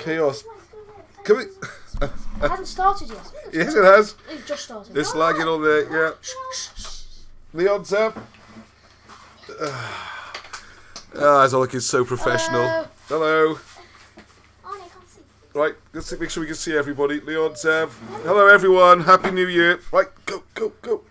chaos. Can we... It hasn't started yet. Yes, it has. It just started. It's lagging on there, yeah. Leon's up. It's all looking so professional. Hello. Right, let's make sure we can see everybody. Leon's hello everyone, Happy New Year. Right, go, go, go.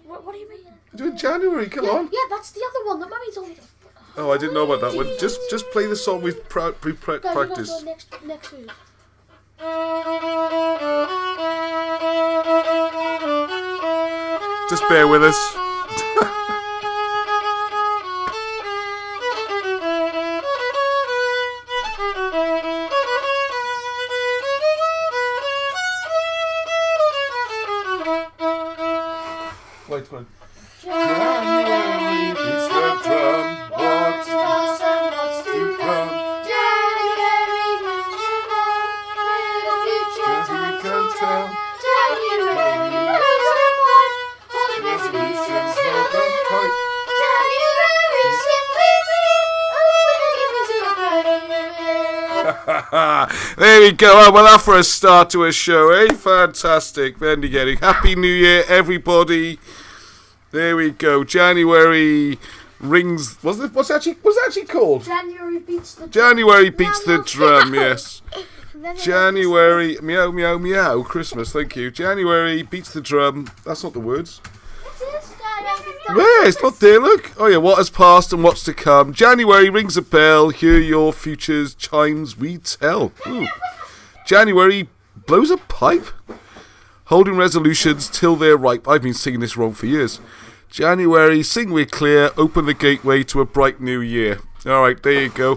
What do you mean? We're doing January, come on. Yeah, that's the other one that Mummy told me. Oh, I didn't know about that one. Just play the song we've practiced. Next week. Just bear with us. Wait, wait. January beats the drum. What's past and what's to come? January the future time can tell. January knows the fight. All the resolutions held and tight. January simply me. Open the given to a There we go. Oh, well, that for a start to a show, eh? Fantastic. Vendigating. Happy New Year, everybody. There we go. January rings. What's it actually called? January beats the drum. January beats the drum. Yes. January meow meow meow. Christmas. Thank you. January beats the drum. That's not the words. Where? It's not there. Look. Oh yeah. What has passed and what's to come. January rings a bell. Hear your future's chimes we tell. Ooh. January blows a pipe. Holding resolutions till they're ripe. I've been singing this wrong for years. January, sing we're clear, open the gateway to a bright new year. Alright, there you go.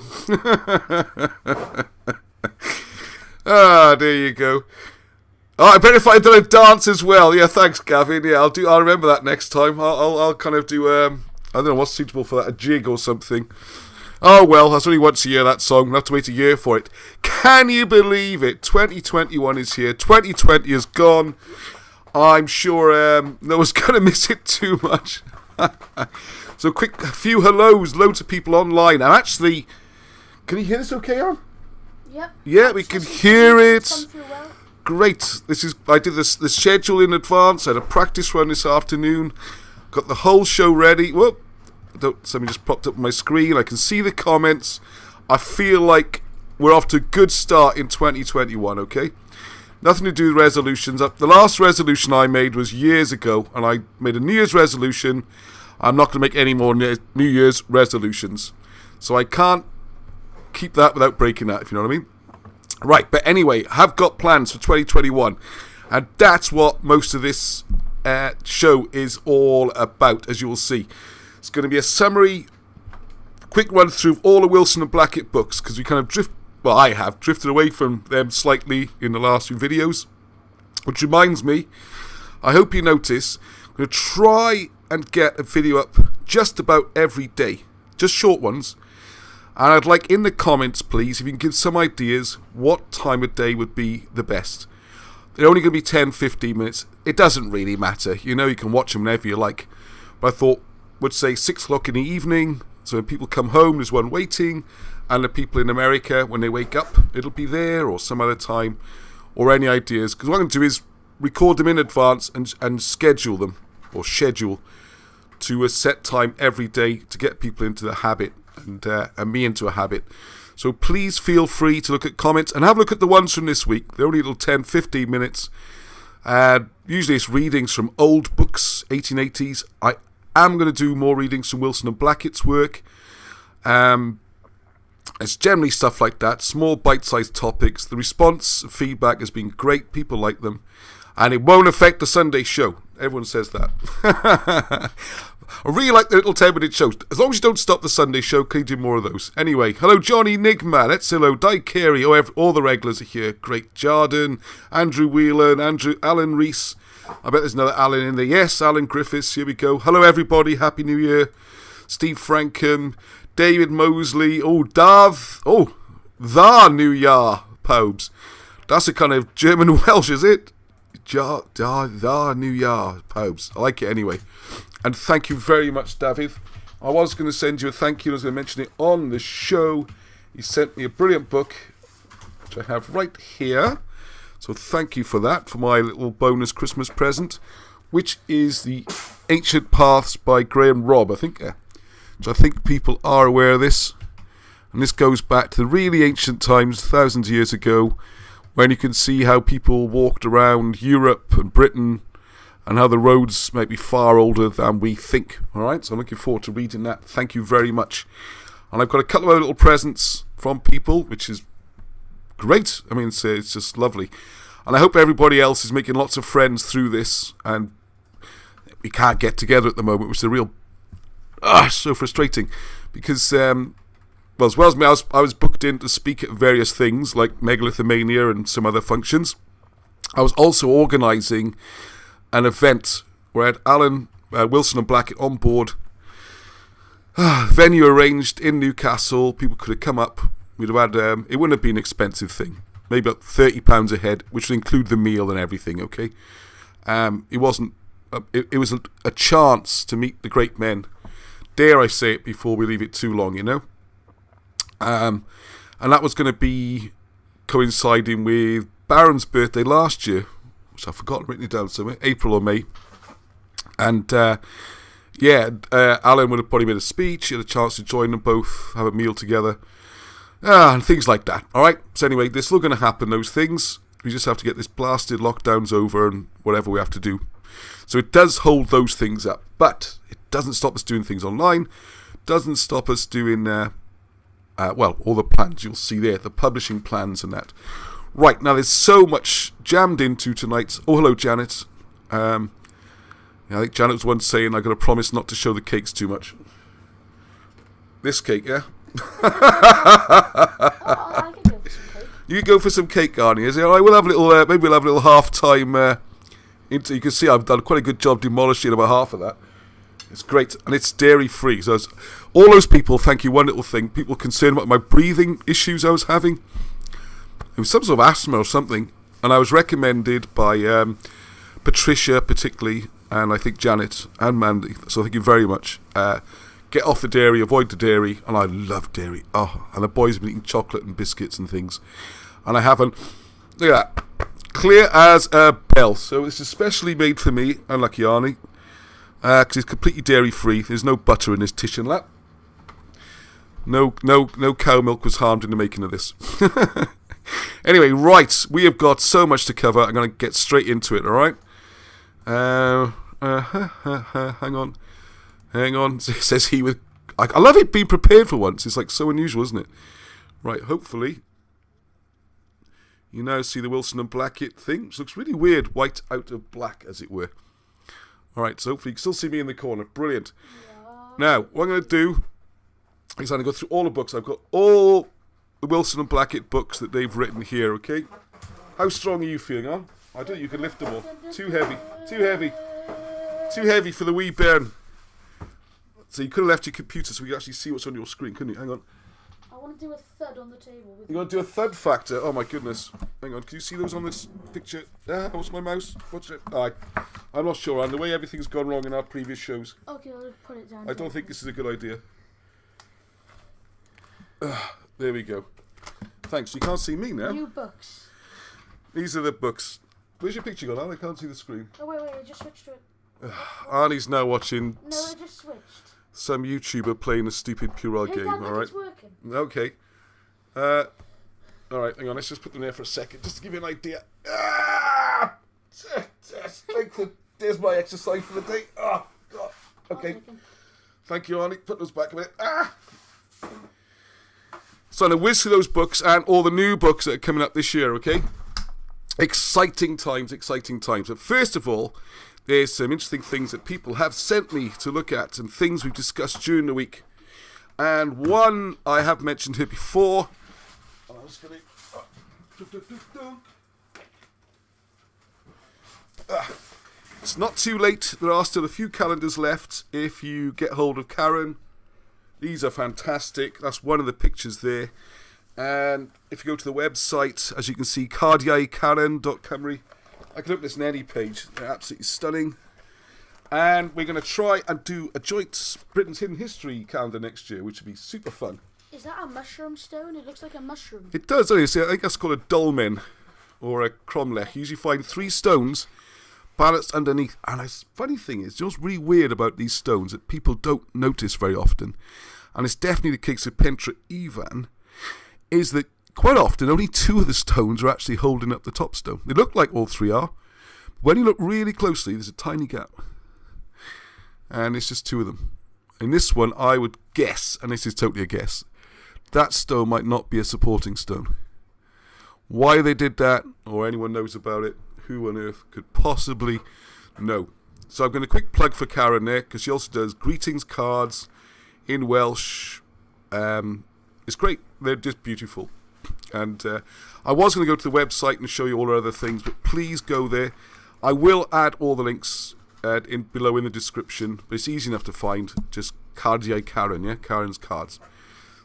There you go. Oh, I bet if I did a dance as well. Yeah, thanks, Gavin. Yeah, I'll remember that next time. I'll kind of do, I don't know what's suitable for that, a jig or something. Oh well, that's only once a year, that song. We'll have to wait a year for it. Can you believe it? 2021 is here. 2020 is gone. I'm sure no one's going to miss it too much. So a few hellos, loads of people online. And actually, can you hear this okay, Aaron? Yep. Yeah, we can hear it. Great. I did the schedule in advance. I had a practice run this afternoon. Got the whole show ready. Whoop. Something just popped up on my screen. I can see the comments. I feel like we're off to a good start in 2021, okay? Nothing to do with resolutions. The last resolution I made was years ago, and I made a New Year's resolution. I'm not going to make any more New Year's resolutions. So I can't keep that without breaking that, if you know what I mean. Right, but anyway, I have got plans for 2021, and that's what most of this show is all about, as you will see. It's going to be a summary, quick run through all the Wilson and Blackett books, because we kind of I have drifted away from them slightly in the last few videos. Which reminds me, I hope you notice, I'm going to try and get a video up just about every day, just short ones. And I'd like in the comments, please, if you can give some ideas what time of day would be the best. They're only going to be 10-15 minutes. It doesn't really matter. You know, you can watch them whenever you like. But I thought, would say 6 o'clock in the evening, so when people come home there's one waiting, and the people in America, when they wake up, it'll be there, or some other time, or any ideas, because what I'm going to do is record them in advance and schedule them, or schedule to a set time every day to get people into the habit, and me into a habit. So please feel free to look at comments, and have a look at the ones from this week. They're only little 10-15 minutes, usually it's readings from old books, 1880s, I'm going to do more readings from Wilson and Blackett's work. It's generally stuff like that, small bite-sized topics. The response, feedback has been great. People like them. And it won't affect the Sunday show. Everyone says that. I really like the little 10-minute shows. As long as you don't stop the Sunday show, can you do more of those? Anyway, hello Johnny Nigma, let's hello Di Carey, all the regulars are here. Great. Jardin, Andrew Whelan, Alan Reese. I bet there's another Alan in there. Yes, Alan Griffiths, here we go. Hello everybody, Happy New Year. Steve Frankham, David Mosley. Oh, Dav. Oh, the New Year, Pobes. That's a kind of German Welsh, is it? The New Year, Pobes. I like it anyway. And thank you very much, David. I was going to send you a thank you. I was going to mention it on the show. He sent me a brilliant book, which I have right here. So thank you for that, for my little bonus Christmas present, which is The Ancient Paths by Graham Robb, I think. Which I think people are aware of this. And this goes back to the really ancient times, thousands of years ago, when you can see how people walked around Europe and Britain, and how the roads might be far older than we think. Alright, so I'm looking forward to reading that. Thank you very much. And I've got a couple of other little presents from people, which is great. I mean, it's just lovely. And I hope everybody else is making lots of friends through this. And we can't get together at the moment, which is a real... so frustrating. Because, well, as well as me, I was booked in to speak at various things, like Megalithomania and some other functions. I was also organising an event where I had Alan Wilson and Blackett on board. Venue arranged in Newcastle. People could have come up. We'd have had it wouldn't have been an expensive thing, maybe about £30 a head, which would include the meal and everything. Okay, it wasn't. It was a chance to meet the great men. Dare I say it before we leave it too long, you know. And that was going to be coinciding with Baron's birthday last year, which I've forgotten written it down somewhere, April or May. And Alan would have probably made a speech. He had a chance to join them both, have a meal together, and things like that. Alright, so anyway, there's still going to happen, those things. We just have to get this blasted lockdowns over and whatever we have to do. So it does hold those things up, but it doesn't stop us doing things online. Doesn't stop us doing, all the plans you'll see there, the publishing plans and that. Right, now there's so much jammed into tonight. Oh, hello, Janet. I think Janet was once saying, I've got to promise not to show the cakes too much. This cake, yeah? I can go for some cake. You go for some cake, Arnie, is it? All right, we'll have a little, maybe we'll have a little half-time, you can see I've done quite a good job demolishing about half of that. It's great, and it's dairy-free. So all those people, thank you, one little thing, people concerned about my breathing issues I was having. It was some sort of asthma or something, and I was recommended by Patricia particularly, and I think Janet and Mandy, so thank you very much. Get off the dairy, avoid the dairy, and I love dairy. Oh, and the boys have been eating chocolate and biscuits and things, and I haven't. Look at that, clear as a bell. So it's especially made for me, unlucky Arnie, because it's completely dairy-free. There's no butter in this tish and that. No cow milk was harmed in the making of this. Anyway, right, we have got so much to cover. I'm going to get straight into it, alright? Hang on. Says he with... I love it being prepared for once. It's like so unusual, isn't it? Right, hopefully. You now see the Wilson and Blackett thing, which looks really weird, white out of black, as it were. Alright, so hopefully you can still see me in the corner. Brilliant. Yeah. Now, what I'm going to do is I'm going to go through all the books. I've got all the Wilson and Blackett books that they've written here, okay? How strong are you feeling, huh? I don't think you can lift them all. Too heavy. Too heavy for the wee bairn. So you could have left your computer so we could actually see what's on your screen, couldn't you? Hang on. I want to do a thud on the table. You want to do a thud factor? Oh my goodness. Hang on, can you see those on this picture? What's my mouse? What's it? I'm not sure, and the way everything's gone wrong in our previous shows. Okay, I'll just put it down. I don't think this is a good idea. There we go. Thanks. You can't see me now. New books. These are the books. Where's your picture gone, Anne? I can't see the screen. Oh, wait, I just switched to it. Arnie's now watching No, I just switched. some YouTuber playing a stupid Purell game, Dad, alright? it's working. Okay. Alright, hang on, let's just put them there for a second, just to give you an idea. There's my exercise for the day. Oh, God. Okay. Thank you, Arnie. Put those back a minute. So I'm going to whiz through those books and all the new books that are coming up this year, okay? Exciting times. But first of all, there's some interesting things that people have sent me to look at and things we've discussed during the week. And one I have mentioned here before. And I'm just going to... It's not too late. There are still a few calendars left. If you get hold of Karen, These are fantastic. That's one of the pictures there. And if you go to the website, as you can see, cardiaikaren.cymru, I can open this on any page. They're absolutely stunning. And we're going to try and do a joint Britain's Hidden History calendar next year, which would be super fun. Is that a mushroom stone? It looks like a mushroom. It does, doesn't it? See, I think that's called a dolmen or a cromlech. You usually find 3 stones balanced underneath. And the funny thing is, you know what's really weird about these stones that people don't notice very often, and it's definitely the case of Pentre Ifan, is that quite often only 2 of the stones are actually holding up the top stone. They look like all 3 are. But when you look really closely, there's a tiny gap. And it's just 2 of them. In this one, I would guess, and this is totally a guess, that stone might not be a supporting stone. Why they did that, or anyone knows about it, who on earth could possibly know? So I'm going to quick plug for Karen there, because she also does greetings cards in Welsh. It's great. They're just beautiful. And I was going to go to the website and show you all our other things, but please go there. I will add all the links below in the description, but it's easy enough to find. Just Cardiae Karen, yeah, Karen's cards.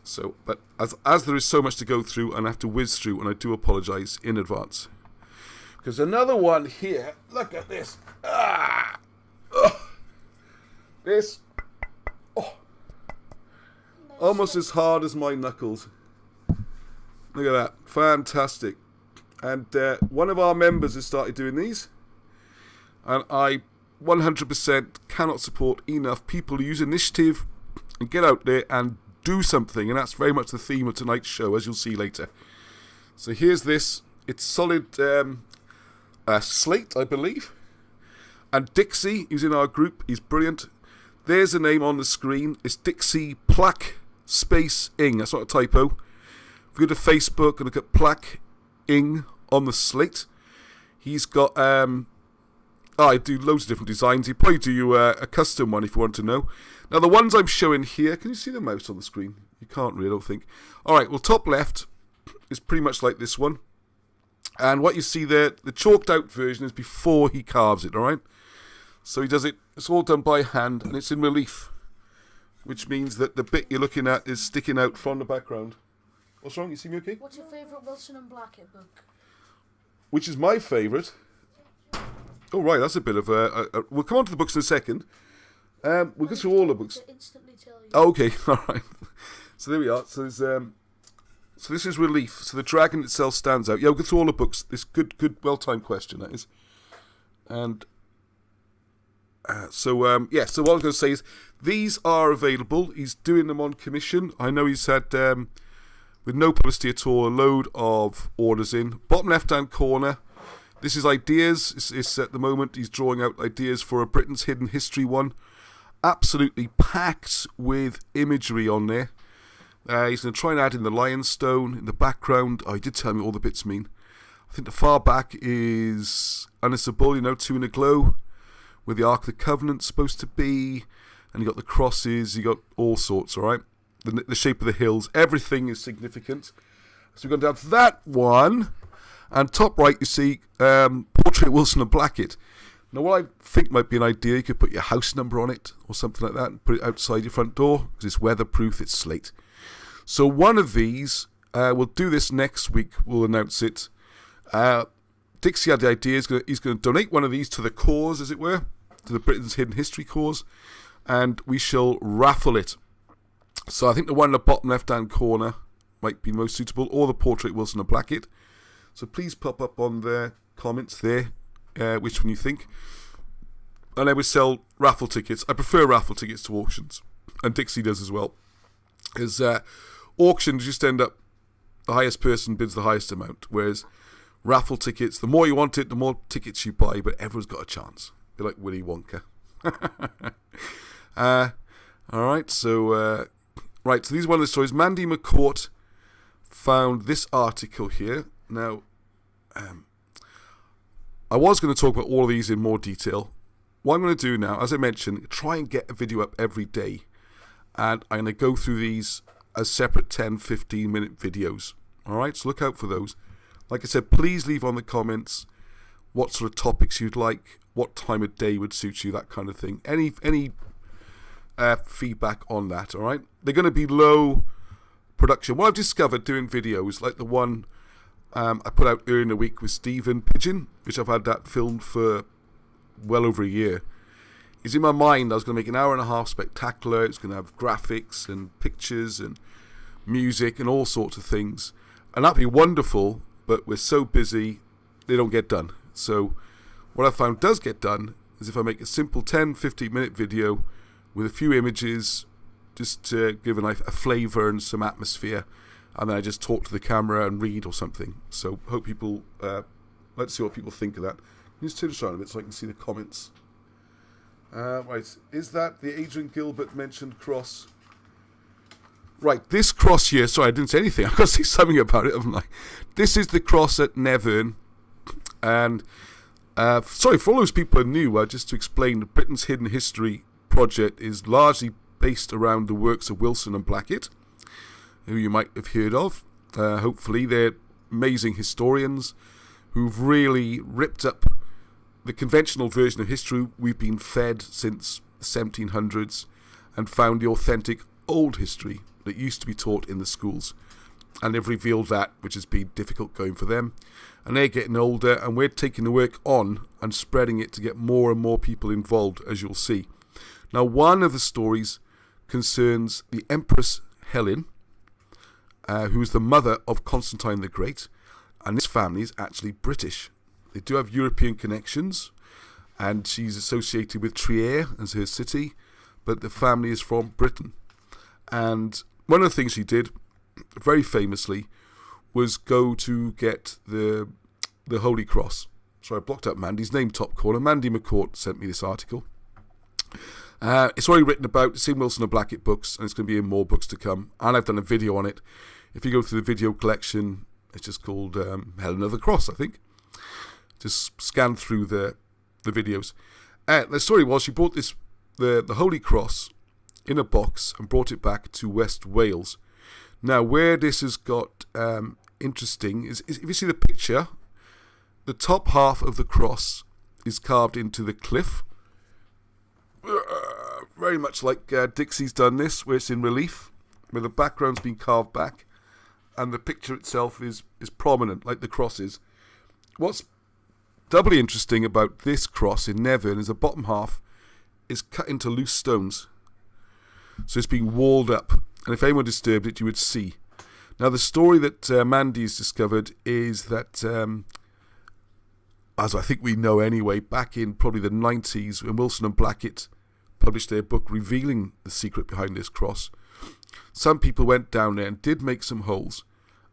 So, but as there is so much to go through, and I have to whiz through, and I do apologise in advance. Because another one here, look at this. This, almost as hard as my knuckles. Look at that, fantastic. And one of our members has started doing these, and I 100% cannot support enough people who use initiative and get out there and do something, and that's very much the theme of tonight's show, as you'll see later. So here's this. It's solid slate, I believe. And Dixie, who's in our group, is brilliant. There's a name on the screen. It's Dixie Plaque Space Ing. That's not a typo. If you go to Facebook and look at Plaque Ing on the slate, he's got I do loads of different designs. He'll probably do you a custom one if you want to know. Now, the ones I'm showing here, can you see the mouse on the screen? You can't really, I don't think. Alright, well, top left is pretty much like this one. And what you see there, the chalked out version is before he carves it, alright? So he does it, it's all done by hand, and it's in relief, which means that the bit you're looking at is sticking out from the background. What's wrong? You see me okay? What's your favourite Wilson and Blackett book? Which is my favourite. Oh, right, that's a bit of we'll come on to the books in a second. We'll go through all the books. Instantly tell you. Oh, okay, all right. So there we are. So there's, so this is relief. So the dragon itself stands out. Yeah, we'll go through all the books. This good, well-timed question, that is. And so what I was going to say is these are available. He's doing them on commission. I know he's had, with no publicity at all, a load of orders in. Bottom left-hand corner. This is ideas. It's at the moment he's drawing out ideas for a Britain's Hidden History one. Absolutely packed with imagery on there. He's going to try and add in the lion's stone in the background. Oh, he did tell me all the bits mean. I think the far back is Anissa Bull, 2 in a glow, where the Ark of the Covenant's supposed to be. And you got the crosses, you got all sorts, alright? The shape of the hills, everything is significant. So we're going to have that one. And top right, you see Portrait Wilson and Blackett. Now, what I think might be an idea, you could put your house number on it or something like that and put it outside your front door because it's weatherproof, it's slate. So one of these, we'll do this next week, we'll announce it. Dixie had the idea, he's going to donate one of these to the cause, as it were, to the Britain's Hidden History cause, and we shall raffle it. So I think the one in the bottom left-hand corner might be most suitable, or the Portrait Wilson and Blackett. So please pop up on the comments there which one you think. And I would sell raffle tickets. I prefer raffle tickets to auctions. And Dixie does as well. Because auctions just end up the highest person bids the highest amount. Whereas raffle tickets, the more you want it, the more tickets you buy. But everyone's got a chance. They're like Willy Wonka. Alright, so... so these are one of the stories. Mandy McCourt found this article here. Now, I was going to talk about all of these in more detail. What I'm going to do now, as I mentioned, try and get a video up every day. And I'm going to go through these as separate 10, 15-minute videos. Alright, so look out for those. Like I said, please leave on the comments what sort of topics you'd like, what time of day would suit you, that kind of thing. Any feedback on that, all right? They're going to be low production. What I've discovered doing videos, like the one I put out earlier in the week with Stephen Pigeon, which I've had that filmed for well over a year, is in my mind I was going to make an hour and a half spectacular. It's going to have graphics and pictures and music and all sorts of things. And that'd be wonderful, but we're so busy, they don't get done. So what I found does get done is if I make a simple 10-15 minute video with a few images, just to give a flavour and some atmosphere, and then I just talk to the camera and read or something. So hope people, let's see what people think of that. Just turn this around a bit so I can see the comments. Right, is that the Adrian Gilbert mentioned cross? Right, this cross here, sorry I didn't say anything, I've got to say something about it, haven't I? This is the cross at Nevern, and sorry, for all those people who are new, just to explain, the Britain's Hidden History project is largely based around the works of Wilson and Blackett, who you might have heard of. Hopefully they're amazing historians who've really ripped up the conventional version of history we've been fed since the 1700s and found the authentic old history that used to be taught in the schools. And they've revealed that, which has been difficult going for them. And they're getting older, and we're taking the work on and spreading it to get more and more people involved, as you'll see. Now, one of the stories concerns the Empress Helen, who is the mother of Constantine the Great, and this family is actually British. They do have European connections, and she's associated with Trier as her city, but the family is from Britain. And one of the things she did, very famously, was go to get the Holy Cross. So I blocked out Mandy's name, top corner. Mandy McCourt sent me this article. It's already written about. It's in Wilson and Blackett books, and it's going to be in more books to come. And I've done a video on it. If you go through the video collection, it's just called Helen of the Cross, I think. Just scan through the videos. The story was she brought the Holy Cross in a box and brought it back to West Wales. Now, where this has got interesting is if you see the picture, the top half of the cross is carved into the cliff. Very much like Dixie's done this, where it's in relief, where the background's been carved back, and the picture itself is prominent, like the cross is. What's doubly interesting about this cross in Nevern is the bottom half is cut into loose stones. So it's been walled up, and if anyone disturbed it, you would see. Now, the story that Mandy's discovered is that, as I think we know anyway, back in probably the 90s, when Wilson and Blackett published their book revealing the secret behind this cross, some people went down there and did make some holes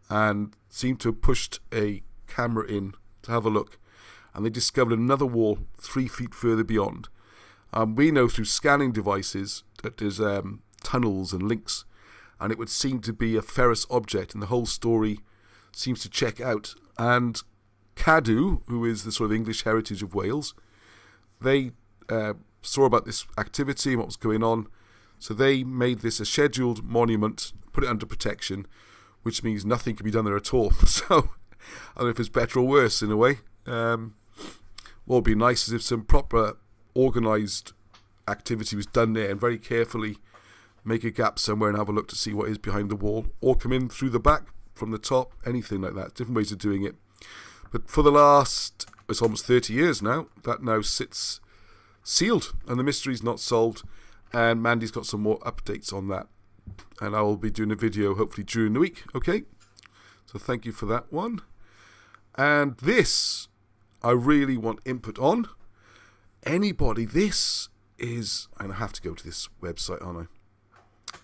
and seemed to have pushed a camera in to have a look, and they discovered another wall 3 feet further beyond. We know through scanning devices that there's tunnels and links, and it would seem to be a ferrous object, and the whole story seems to check out. And CADW, who is the sort of English heritage of Wales, they saw about this activity and what was going on, so they made this a scheduled monument, put it under protection, which means nothing can be done there at all. So I don't know if it's better or worse in a way. What would be nice is if some proper organised activity was done there, and very carefully make a gap somewhere and have a look to see what is behind the wall, or come in through the back from the top, anything like that. Different ways of doing it. But for the last, it's almost 30 years now, that now sits sealed, and the mystery's not solved, and Mandy's got some more updates on that, and I will be doing a video hopefully during the week. Okay, so thank you for that one. And this I really want input on. Anybody, this is, and I have to go to this website, aren't I?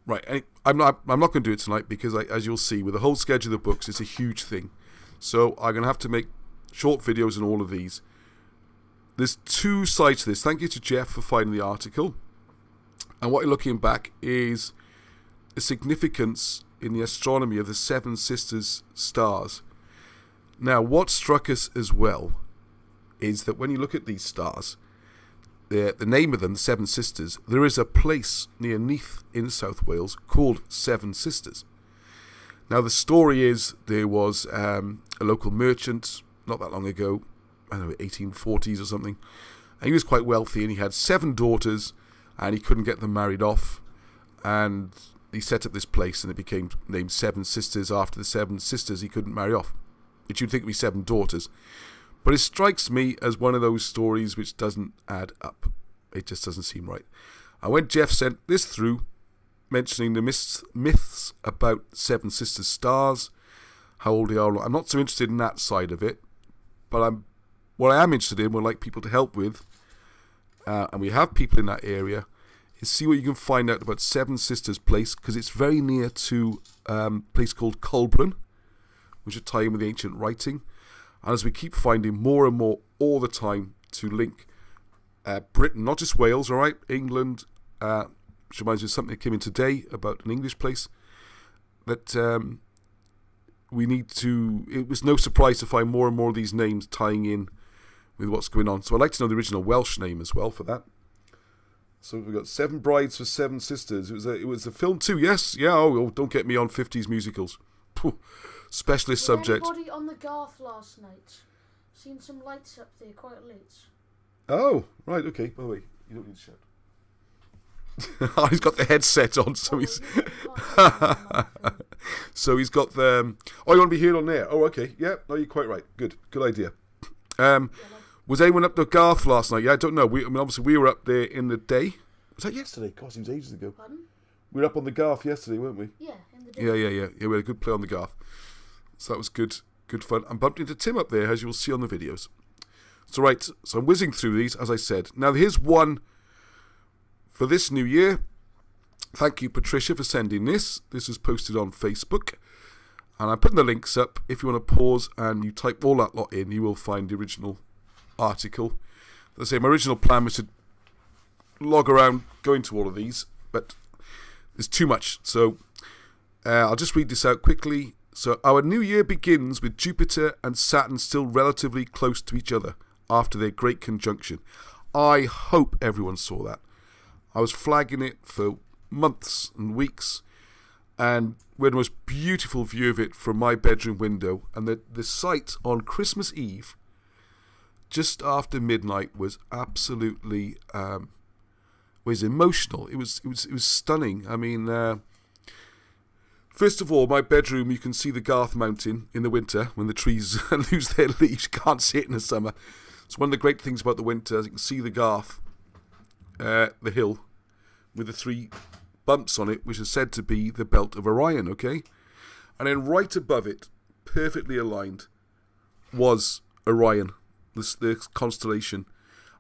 Right, I'm not going to do it tonight because, as you'll see, with the whole schedule of the books, it's a huge thing. So I'm going to have to make short videos on all of these. There's two sides to this. Thank you to Jeff for finding the article. And what you're looking back is the significance in the astronomy of the Seven Sisters stars. Now, what struck us as well is that when you look at these stars, the name of them, the Seven Sisters, there is a place near Neath in South Wales called Seven Sisters. Now, the story is there was a local merchant not that long ago, I don't know, 1840s or something, and he was quite wealthy, and he had 7 daughters, and he couldn't get them married off, and he set up this place, and it became named Seven Sisters after the seven sisters he couldn't marry off, which you'd think would be seven daughters. But it strikes me as one of those stories which doesn't add up. It just doesn't seem right. And when Jeff sent this through, mentioning the myths about Seven Sisters stars, how old they are, I'm not so interested in that side of it, but what I am interested in, would like people to help with, and we have people in that area, is see what you can find out about Seven Sisters Place, because it's very near to a place called Colburn, which is tied in with the ancient writing. And as we keep finding more and more all the time to link Britain, not just Wales, all right, England, which reminds me of something that came in today about an English place, that we need to, it was no surprise to find more and more of these names tying in with what's going on. So I'd like to know the original Welsh name as well for that. So we've got Seven Brides for Seven Sisters. It was a film too, yes? Yeah, oh, don't get me on 50s musicals. Specialist subject. Anybody on the Garth last night? Seen some lights up there quite late. Oh, right, okay. By the way, you don't need to shout. Oh, he's got the headset on, so he's... so he's got the... Oh, you want to be here on there? Oh, okay. Yeah, no, you're quite right. Good idea. Was anyone up to Garth last night? Yeah, I don't know. Obviously we were up there in the day. Was that yesterday? God, it was ages ago. Pardon? We were up on the Garth yesterday, weren't we? Yeah, in the day. Yeah, we had a good play on the Garth. So that was good fun. I bumped into Tim up there, as you will see on the videos. So right, so I'm whizzing through these, as I said. Now here's one for this new year. Thank you, Patricia, for sending this. This was posted on Facebook. And I'm putting the links up. If you want to pause and you type all that lot in, you will find the original article. As I say, my original plan was to log around going to all of these, but there's too much. So I'll just read this out quickly. So our new year begins with Jupiter and Saturn still relatively close to each other after their great conjunction. I hope everyone saw that. I was flagging it for months and weeks, and we had the most beautiful view of it from my bedroom window, and the sight on Christmas Eve just after midnight was absolutely was emotional. It was stunning. I mean, first of all, my bedroom, you can see the Garth Mountain in the winter when the trees lose their leaves. You can't see it in the summer. It's one of the great things about the winter. You can see the Garth, the hill, with the three bumps on it, which is said to be the belt of Orion, okay? And then right above it, perfectly aligned, was Orion, the constellation.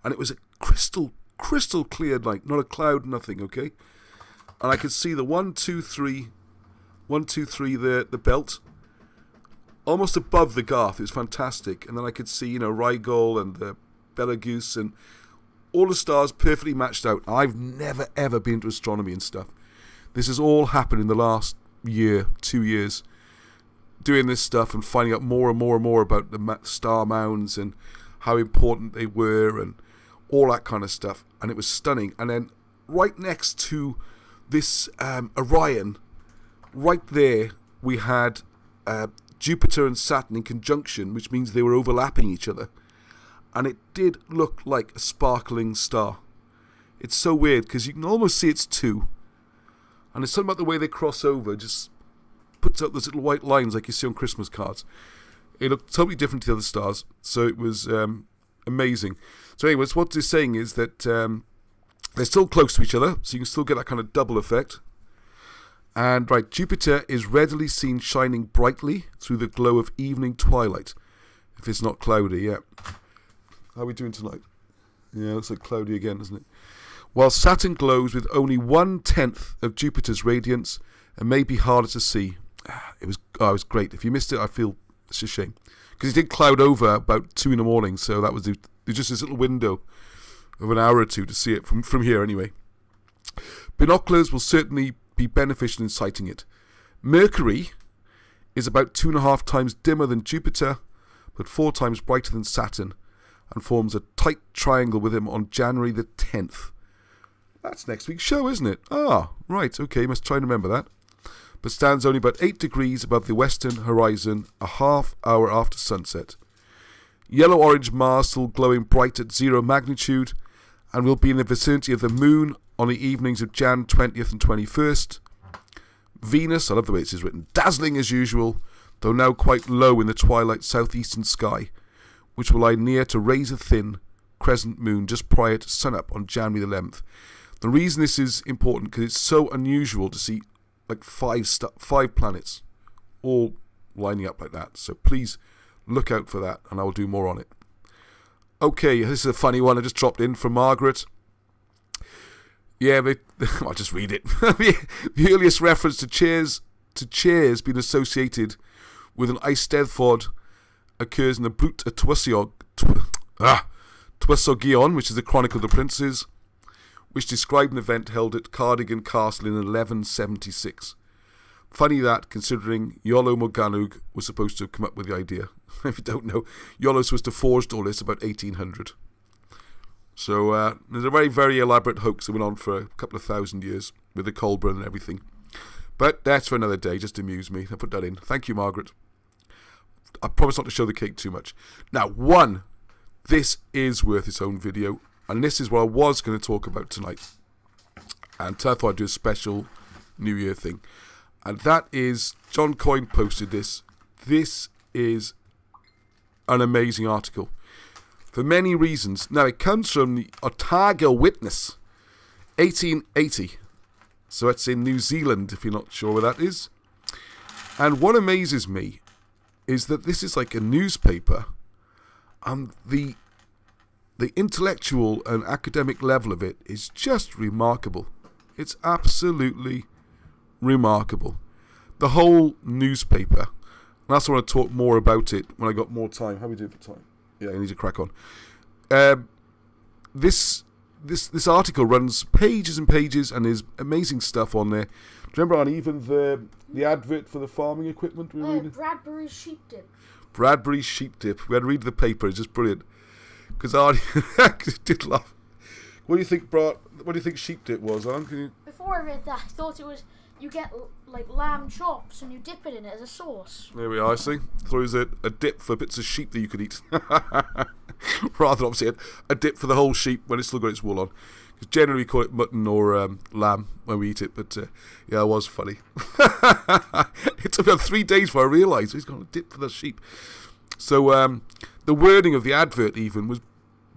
And it was a crystal clear night, not a cloud, nothing, okay? And I could see the 1, 2, 3, the belt, almost above the Garth. It was fantastic. And then I could see, Rigel and the Betelgeuse and all the stars perfectly matched out. I've never, ever been to astronomy and stuff. This has all happened in the last year, 2 years, doing this stuff and finding out more and more and more about the star mounds and how important they were and all that kind of stuff. And it was stunning. And then right next to this Orion, right there, we had Jupiter and Saturn in conjunction, which means they were overlapping each other. And it did look like a sparkling star. It's so weird because you can almost see it's two. And there's something about the way they cross over, just puts out those little white lines like you see on Christmas cards. It looked totally different to the other stars. So it was amazing. So anyways, what they're saying is that they're still close to each other, so you can still get that kind of double effect. And right, Jupiter is readily seen shining brightly through the glow of evening twilight, if it's not cloudy yet. How are we doing tonight? Yeah, looks like cloudy again, doesn't it? While Saturn glows with only 1/10 of Jupiter's radiance and may be harder to see. It was great. If you missed it, I feel it's a shame. Because it did cloud over about 2 a.m, so that was just this little window of an hour or two to see it from here anyway. Binoculars will certainly be beneficial in sighting it. Mercury is about 2.5 times dimmer than Jupiter, but 4 times brighter than Saturn, and forms a tight triangle with him on January the 10th. That's next week's show, isn't it? Ah, right, okay, must try and remember that. But stands only about 8 degrees above the western horizon, a half hour after sunset. Yellow-orange Mars still glowing bright at 0 magnitude, and will be in the vicinity of the Moon on the evenings of Jan 20th and 21st. Venus, I love the way it is written, dazzling as usual, though now quite low in the twilight southeastern sky, which will lie near to razor-thin crescent moon just prior to sunup on January the 11th. The reason this is important because it's so unusual to see like five planets all lining up like that. So please look out for that, and I will do more on it. Okay, this is a funny one I just dropped in from Margaret. Yeah, I'll just read it. The earliest reference to chairs being associated with an eisteddfod occurs in the Brut a Tywysogion, which is the Chronicle of the Princes, which described an event held at Cardigan Castle in 1176. Funny that, considering Iolo Morgannwg was supposed to have come up with the idea. If you don't know, Iolo was supposed to forged all this about 1800. So there's a very, very elaborate hoax that went on for a couple of thousand years with the Colburn and everything. But that's for another day, just to amuse me. I put that in. Thank you, Margaret. I promise not to show the cake too much. Now, this is worth its own video, and this is what I was going to talk about tonight. And I thought I'd do a special New Year thing. And that is, John Coyne posted this. This is an amazing article. For many reasons. Now, it comes from the Otago Witness, 1880. So it's in New Zealand, if you're not sure where that is. And what amazes me is that this is like a newspaper, and the intellectual and academic level of it is just remarkable. It's absolutely remarkable. The whole newspaper. And that's why I want to talk more about it when I got more time. How are we doing for time? Yeah, I need to crack on. This article runs pages and pages, and there's amazing stuff on there. Do you remember on even the advert for the farming equipment we were reading? Bradbury's sheep dip. Bradbury's sheep dip. We had to read the paper. It's just brilliant. Because I did laugh. What do you think, Brad? What do you think sheep dip was, Alan? Can you... Before I read that, I thought it was you get like lamb chops and you dip it in it as a sauce. There we are. I see. Throws a dip for bits of sheep that you could eat. Rather than obviously a dip for the whole sheep when it's still got its wool on. Because generally we call it mutton or lamb when we eat it. But yeah, it was funny. It took about 3 days before I realised he's got a dip for the sheep. So the wording of the advert even was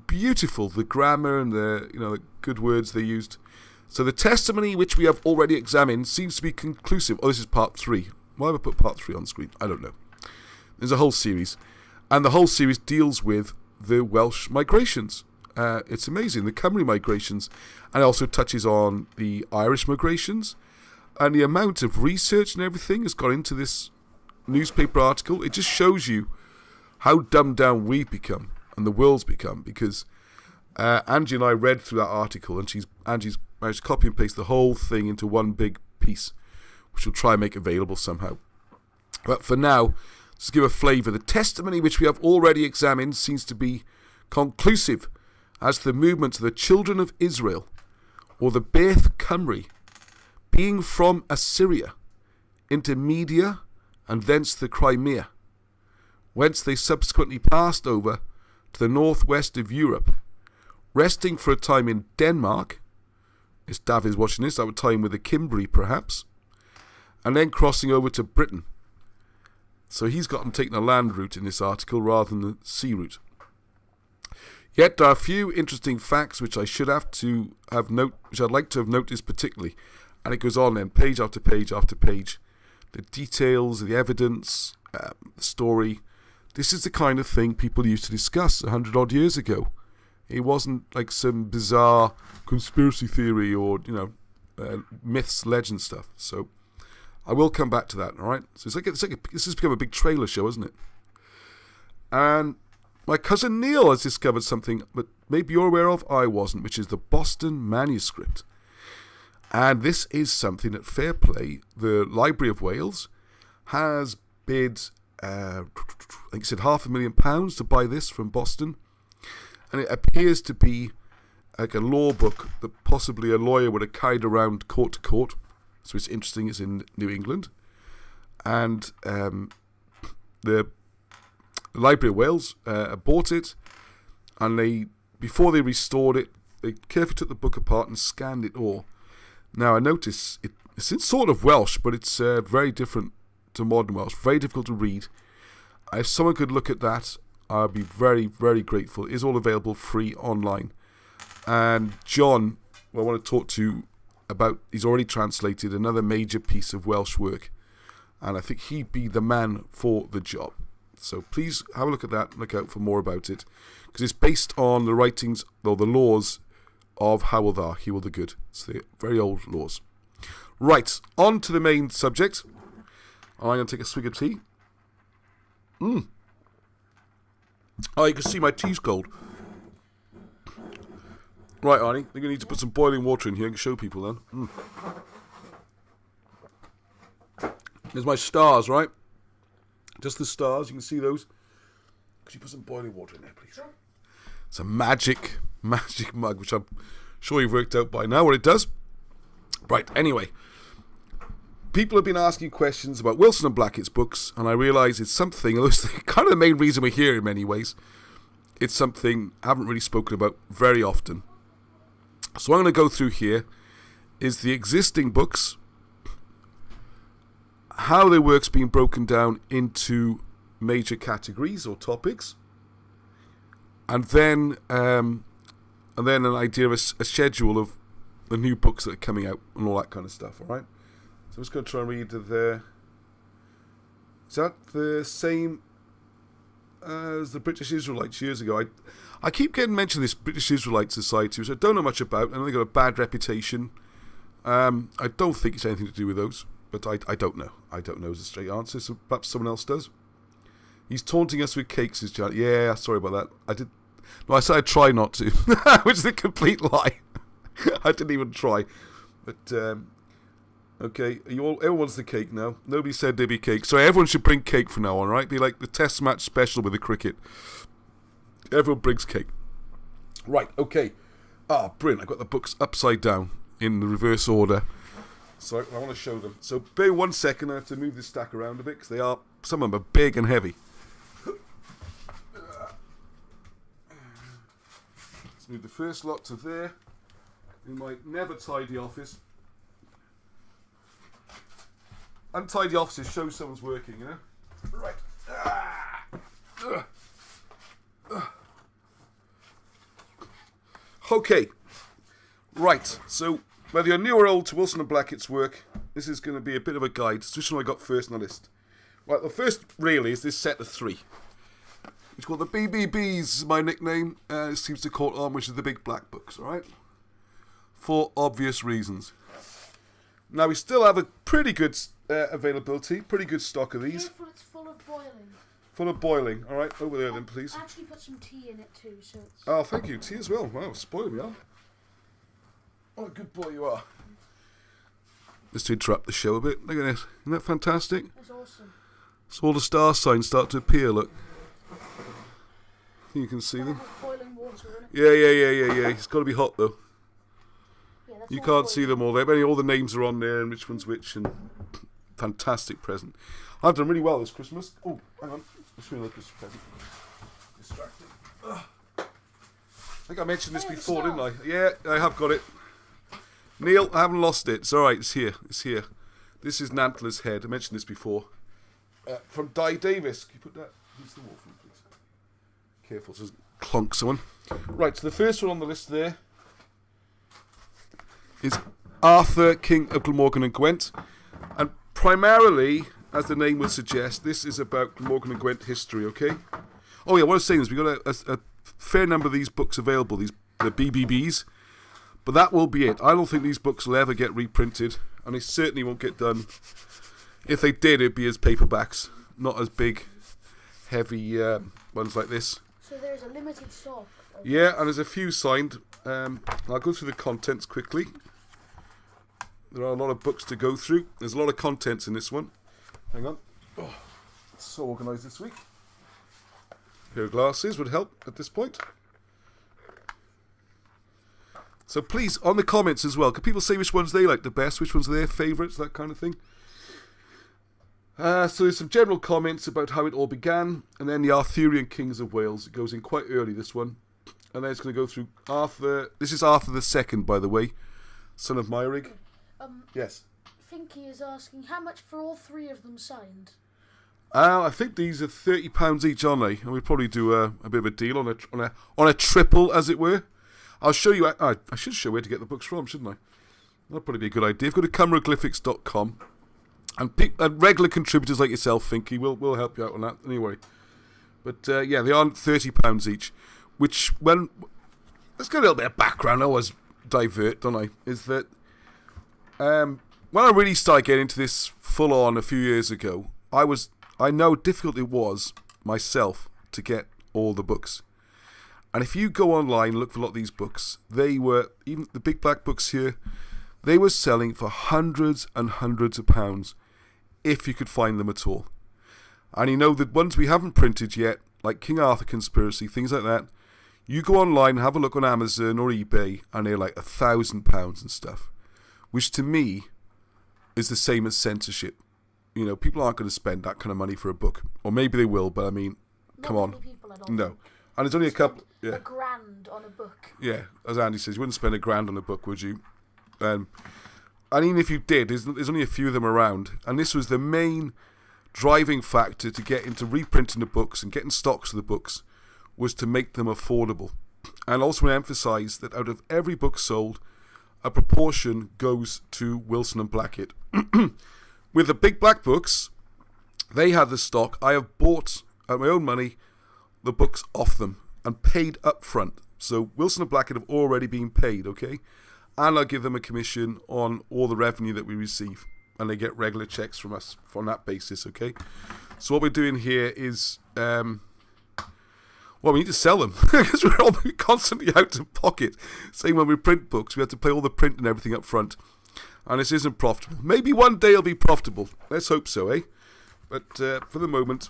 beautiful. The grammar and the good words they used. So the testimony which we have already examined seems to be conclusive. Oh, this is part 3. Why have I put part 3 on screen? I don't know. There's a whole series. And the whole series deals with the Welsh migrations. It's amazing. The Cymru migrations. And it also touches on the Irish migrations. And the amount of research and everything has gone into this newspaper article. It just shows you how dumbed down we've become and the world's become. Because Angie and I read through that article, and Angie's managed to copy and paste the whole thing into one big piece, which we'll try and make available somehow. But for now, to give a flavour, the testimony which we have already examined seems to be conclusive as to the movement of the children of Israel, or the Beth Cymru, being from Assyria into Media and thence the Crimea, whence they subsequently passed over to the northwest of Europe, resting for a time in Denmark. If Dav is watching this, that would tie in with the Cimbri perhaps, and then crossing over to Britain. So he's got them taking a land route in this article rather than the sea route. Yet there are a few interesting facts which I should have to have which I'd like to have noticed particularly, and it goes on then page after page after page. The details, the evidence, the story. This is the kind of thing people used to discuss 100 odd years ago. It wasn't like some bizarre conspiracy theory or, myths, legend stuff. So I will come back to that, all right? So this has become a big trailer show, isn't it? And my cousin Neil has discovered something that maybe you're aware of, I wasn't, which is the Boston manuscript. And this is something that Fair Play, the Library of Wales, has bid, I think it said £500,000 to buy this from Boston. And it appears to be like a law book that possibly a lawyer would have carried around court to court. So it's interesting, it's in New England. And the Library of Wales bought it, and before they restored it, they carefully took the book apart and scanned it all. Now I notice it's in sort of Welsh, but it's very different to modern Welsh. Very difficult to read. If someone could look at that, I'd be very, very grateful. It is all available free online. And John, who I want to talk to about, he's already translated another major piece of Welsh work. And I think he'd be the man for the job. So please have a look at that and look out for more about it. Because it's based on the writings, or the laws of Hywel the Good. It's the very old laws. Right, on to the main subject. I'm going to take a swig of tea. Oh, you can see my tea's cold. Right, Arnie, you're going to need to put some boiling water in here and show people then. There's my stars, right? Just the stars, you can see those. Could you put some boiling water in there, please? Sure. It's a magic mug, which I'm sure you've worked out by now what it does. Right, anyway. People have been asking questions about Wilson and Blackett's books, and I realise it's something, although it's kind of the main reason we're here in many ways, it's something I haven't really spoken about very often. So I'm going to go through here is the existing books, how their work's been broken down into major categories or topics, and then an idea of a schedule of the new books that are coming out and all that kind of stuff, alright? So I'm just going to try and read the... Is that the same as the British Israelites years ago? I keep getting mentioned this British Israelite Society, which I don't know much about. I know they got a bad reputation. I don't think it's anything to do with those, but I don't know. I don't know is a straight answer, so perhaps someone else does. He's taunting us with cakes, is Janet. Yeah, sorry about that. I said I'd try not to, which is a complete lie. I didn't even try. But, okay, everyone wants the cake now. Nobody said there'd be cake. So everyone should bring cake from now on, right? Be like the test match special with the cricket. Everyone brings cake. Right, okay. Brilliant. I've got the books upside down in the reverse order. So I want to show them. So bear 1 second. I have to move this stack around a bit because some of them are big and heavy. Let's move the first lot to there. In my never tidy office. Untidy offices show someone's working, you know? Right. Okay. Right. So, whether you're new or old to Wilson and Blackett's work, this is going to be a bit of a guide. So which one I got first on the list? Right, the first really is this set of 3. It's called the BBBs, is my nickname. It seems to caught on, which is the big black books, alright? For obvious reasons. Now we still have a pretty good availability, pretty good stock of these. Careful, it's full of boiling. Full of boiling. All right, over there then, please. I actually put some tea in it too, so it's... Oh, thank you. Tea as well. Wow, spoiled me, huh? What a good boy you are. Just to interrupt the show a bit. Look at this. Isn't that fantastic? That's awesome. So all the star signs start to appear, look. You can see them. Boiling water in it. Yeah. It's got to be hot, though. Yeah, You can't see them all there, but all the names are on there and which one's which, and fantastic present. I've done really well this Christmas. Oh, hang on. Let's show you this present. Distracted. I think I mentioned this before, didn't I? Yeah, I have got it. Neil, I haven't lost it. It's alright, it's here. This is Nantler's head. I mentioned this before. From Di Davis. Can you put that against the wall for me, please? Careful, so it doesn't clonk someone. Right, so the first one on the list there is Arthur, King of Glamorgan and Gwent. And primarily, as the name would suggest, this is about Glamorgan and Gwent history, okay? Oh yeah, what I was saying is we've got a fair number of these books available, the BBBs. But that will be it. I don't think these books will ever get reprinted, and they certainly won't get done. If they did, it'd be as paperbacks, not as big, heavy ones like this. So there's a limited stock. Yeah, and there's a few signed. I'll go through the contents quickly. There are a lot of books to go through. There's a lot of contents in this one. Hang on. Oh, it's so organised this week. A pair of glasses would help at this point. So please, on the comments as well, can people say which ones they like the best, which ones are their favourites, that kind of thing? So there's some general comments about how it all began, and then the Arthurian kings of Wales. It goes in quite early, this one. And then it's going to go through Arthur. This is Arthur II, by the way, son of Myrig. Yes. Finky is asking how much for all three of them signed. I think these are £30 each, aren't they? And we'd probably do a bit of a deal on a triple, as it were. I'll show you. I should show where to get the books from, shouldn't I? That'd probably be a good idea. Go to hieroglyphics.com, and regular contributors like yourself, Finky, will help you out on that. Anyway, but yeah, they are £30 each. Which let's get a little bit of background. I always divert, don't I? Is that when I really started getting into this full on a few years ago, I know how difficult it was myself to get all the books. And if you go online and look for a lot of these books, they were, even the big black books here, they were selling for hundreds and hundreds of pounds if you could find them at all. And you know, the ones we haven't printed yet, like King Arthur Conspiracy, things like that, you go online and have a look on Amazon or eBay, and they're like £1,000 and stuff, which to me is the same as censorship. You know, people aren't going to spend that kind of money for a book. Or maybe they will, but I mean, come on. People, I don't no. think. And there's only a couple... Yeah. £1,000 on a book. Yeah, as Andy says, you wouldn't spend £1,000 on a book, would you? And even if you did, there's only a few of them around. And this was the main driving factor to get into reprinting the books and getting stocks of the books, was to make them affordable. And also to emphasise that out of every book sold, a proportion goes to Wilson and Blackett. With the big black books, they had the stock. I have bought, at my own money, the books off them and paid up front. So Wilson and Blackett have already been paid, okay? And I'll give them a commission on all the revenue that we receive. And they get regular checks from us on that basis, okay? So what we're doing here is, we need to sell them because we're all constantly out of pocket. Same when we print books, we have to pay all the print and everything up front. And this isn't profitable. Maybe one day it'll be profitable. Let's hope so, eh? But for the moment,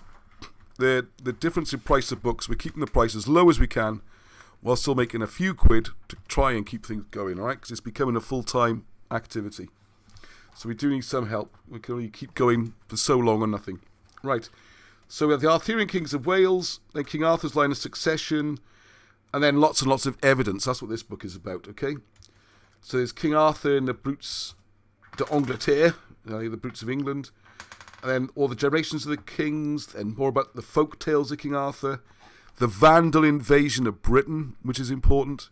the difference in price of books, we're keeping the price as low as we can while still making a few quid to try and keep things going, all right? Because it's becoming a full-time activity. So we do need some help. We can only keep going for so long on nothing. Right. So we have the Arthurian kings of Wales, then King Arthur's line of succession, and then lots and lots of evidence. That's what this book is about, okay? So there's King Arthur and the Brutes d'Angleterre, the Brutes of England, and then all the generations of the kings, and more about the folk tales of King Arthur, the Vandal invasion of Britain, which is important.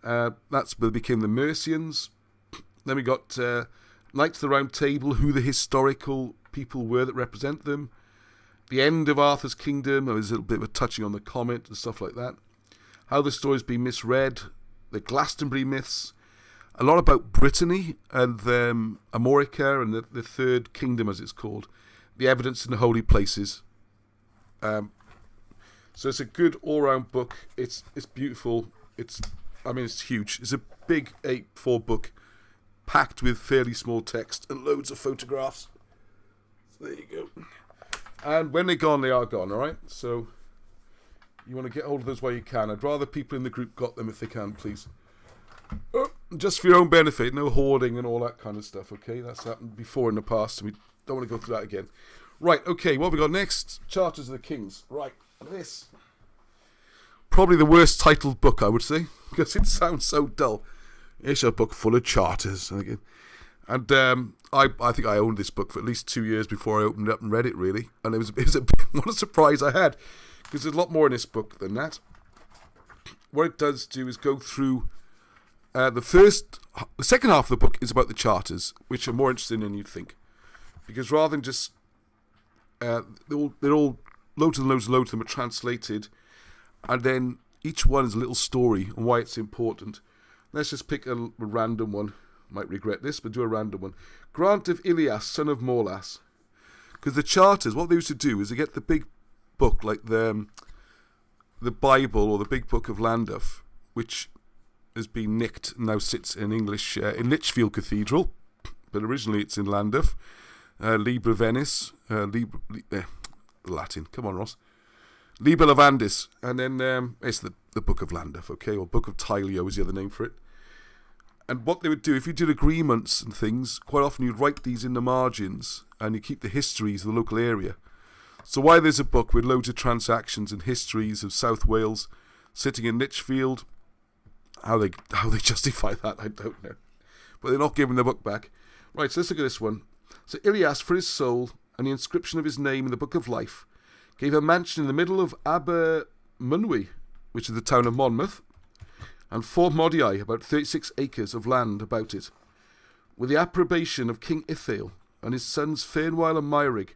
That's where they became the Mercians. Then we got Knights of the Round Table, who the historical people were that represent them. The end of Arthur's kingdom, there's a little bit of a touching on the comet and stuff like that. How the story's been misread, the Glastonbury myths, a lot about Brittany and Amorica and the Third Kingdom, as it's called. The evidence in the holy places. So it's a good all-round book. It's beautiful. It's huge. It's a big A4 book, packed with fairly small text and loads of photographs. So there you go. And when they're gone, they are gone, all right? So you want to get hold of those while you can. I'd rather people in the group got them if they can, please. Just for your own benefit, no hoarding and all that kind of stuff, okay? That's happened before in the past, and we don't want to go through that again. Right, okay, what have we got next? Charters of the Kings. Right, this. Probably the worst titled book, I would say, because it sounds so dull. It's a book full of charters. And I think I owned this book for at least 2 years before I opened it up and read it, really. And it was what a surprise I had, because there's a lot more in this book than that. What it does do is go through the second half of the book is about the charters, which are more interesting than you'd think, because rather than just they're all loads and loads of them are translated, and then each one is a little story and why it's important. Let's just pick a random one. Might regret this, but do a random one. Grant of Ilias, son of Morlas. Because the charters, what they used to do is they get the big book, like the Bible or the big book of Llandaff, which has been nicked and now sits in English in Lichfield Cathedral, but originally it's in Llandaff. Liber Venice, Latin. Come on, Ross. Liber Lavandis, and then it's the Book of Llandaff, okay, or Book of Tyleo is the other name for it. And what they would do, if you did agreements and things, quite often you'd write these in the margins, and you keep the histories of the local area. So why there's a book with loads of transactions and histories of South Wales, sitting in Lichfield. How they justify that, I don't know. But they're not giving the book back. Right, so let's look at this one. So Ilias, for his soul, and the inscription of his name in the Book of Life, gave a mansion in the middle of Abermynwy, which is the town of Monmouth, and 4 modii, about 36 acres of land about it, with the approbation of King Ithael and his sons Fernwile and Myrig,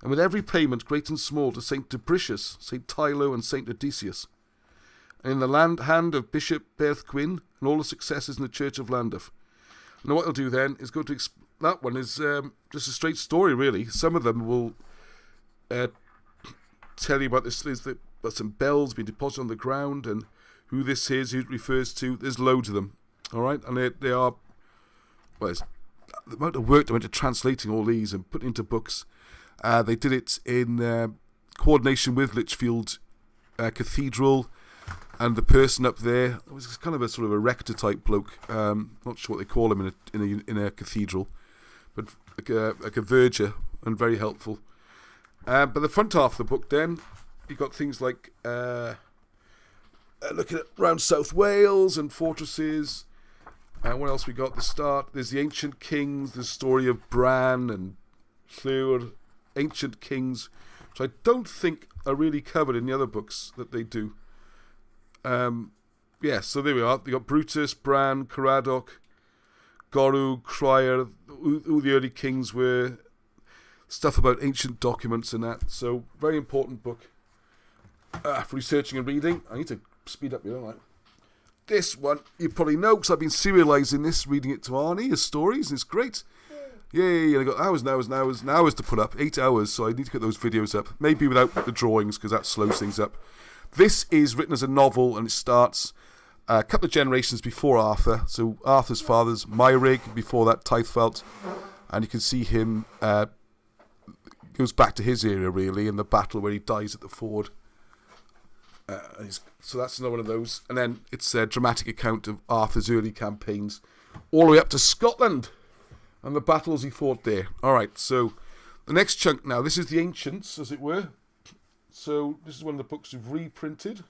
and with every payment, great and small, to St. Dubricius, St. Tylo, and St. Odysseus, and in the hand of Bishop Berthgwyn, and all the successors in the Church of Llandaff. Now what I'll do then is go to... that one is just a straight story, really. Some of them will tell you about this. There's about some bells being deposited on the ground, and who this is, who it refers to. There's loads of them, all right? And they are... well, the amount of work that went into translating all these and putting into books. They did it in coordination with Lichfield Cathedral, and the person up there was kind of a sort of a rector type bloke. Not sure what they call him in a cathedral, but like a verger, and very helpful. But the front half of the book, then you got things like looking at around South Wales and fortresses. What else we got? The start. There's the ancient kings. The story of Bran and Llywr. Ancient kings, which I don't think are really covered in the other books that they do. So there we are. You got Brutus, Bran, Caradoc, Gorw, Crier, who the early kings were, stuff about ancient documents and that. So very important book for researching and reading. I need to speed up here, don't I? This one you probably know because I've been serialising this, reading it to Arnie as stories, and it's great. Yeah, I got hours to put up, 8 hours, so I need to get those videos up. Maybe without the drawings, because that slows things up. This is written as a novel, and it starts a couple of generations before Arthur. So Arthur's father's Myrig, before that Tithfelt, and you can see him, goes back to his era, really, in the battle where he dies at the ford. So that's another one of those. And then it's a dramatic account of Arthur's early campaigns, all the way up to Scotland, and the battles he fought there. Alright, so the next chunk now, this is the Ancients, as it were. So this is one of the books we've reprinted.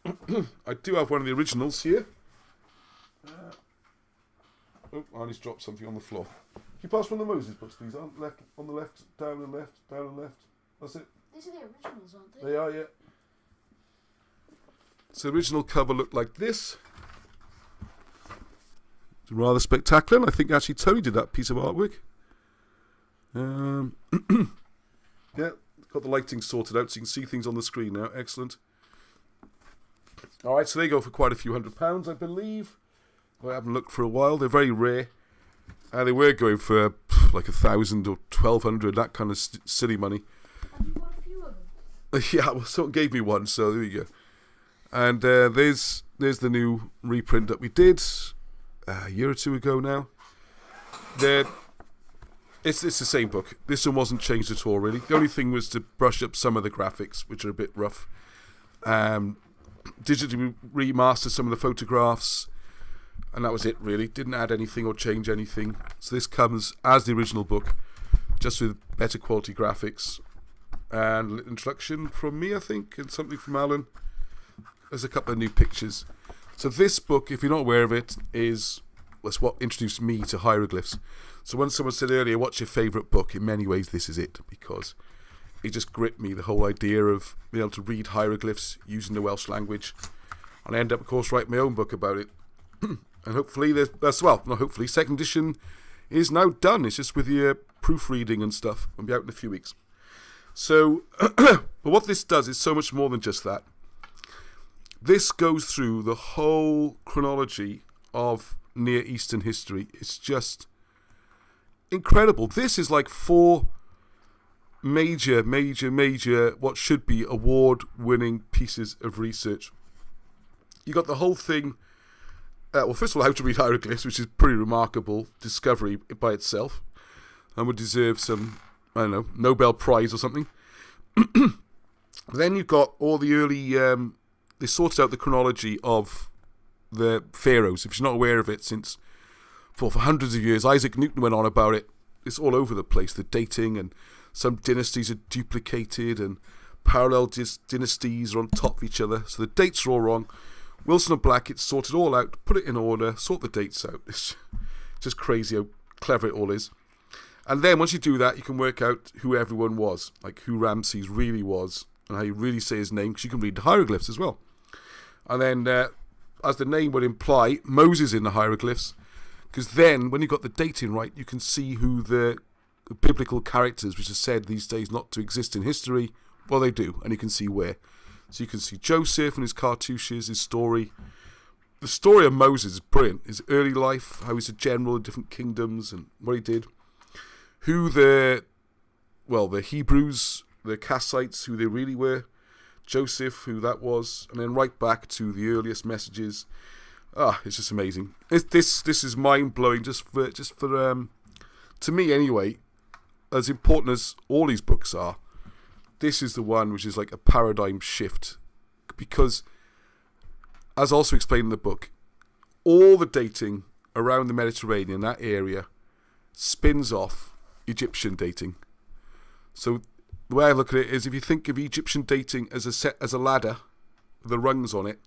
I do have one of the originals here. Arnie's dropped something on the floor. Can you pass one of the Moses books, please? On the left, down and left, down and left. That's it. These are the originals, aren't they? They are, yeah. So the original cover looked like this. It's rather spectacular, and I think actually Tony did that piece of artwork. Yeah, got the lighting sorted out so you can see things on the screen now. Excellent. Alright, so they go for quite a few £100, I believe. I haven't looked for a while. They're very rare. They were going for like 1,000 or 1,200, that kind of silly money. Have you got a few of them? Yeah, well, someone gave me one, so there you go. And there's the new reprint that we did a year or two ago now. It's the same book. This one wasn't changed at all, really. The only thing was to brush up some of the graphics, which are a bit rough. Digitally remaster some of the photographs, and that was it, really. Didn't add anything or change anything. So this comes as the original book, just with better quality graphics. And a little introduction from me, I think, and something from Alan. There's a couple of new pictures. So this book, if you're not aware of it, is what introduced me to hieroglyphs. So when someone said earlier, what's your favourite book? In many ways, this is it, because it just gripped me, the whole idea of being able to read hieroglyphs using the Welsh language. And I end up, of course, writing my own book about it. And hopefully, second edition is now done. It's just with your proofreading and stuff. It'll be out in a few weeks. So, but what this does is so much more than just that. This goes through the whole chronology of Near Eastern history. It's just incredible. This is like 4 major, what should be award-winning pieces of research. You got the whole thing. Well, first of all, how to read hieroglyphs, which is a pretty remarkable discovery by itself, and would deserve some, I don't know, Nobel Prize or something. Then you've got all the early. They sorted out the chronology of the pharaohs. If you're not aware of it, for hundreds of years, Isaac Newton went on about it. It's all over the place. The dating, and some dynasties are duplicated, and parallel dynasties are on top of each other, so the dates are all wrong. Wilson and Blackett sort it all out, put it in order, sort the dates out. It's just crazy how clever it all is. And then once you do that, you can work out who everyone was, like who Ramses really was, and how you really say his name, because you can read the hieroglyphs as well. And then, as the name would imply, Moses in the hieroglyphs, because then, when you've got the dating right, you can see who the biblical characters, which are said these days not to exist in history, well, they do, and you can see where. So you can see Joseph and his cartouches, his story. The story of Moses is brilliant. His early life, how he's a general in different kingdoms, and what he did. Who the Hebrews, the Kassites, who they really were. Joseph, who that was, and then right back to the earliest messages. It's just amazing. This is mind blowing. Just for to me anyway, as important as all these books are, this is the one which is like a paradigm shift, because, as also explained in the book, all the dating around the Mediterranean, that area, spins off Egyptian dating. So the way I look at it is, if you think of Egyptian dating as a ladder with the rungs on it,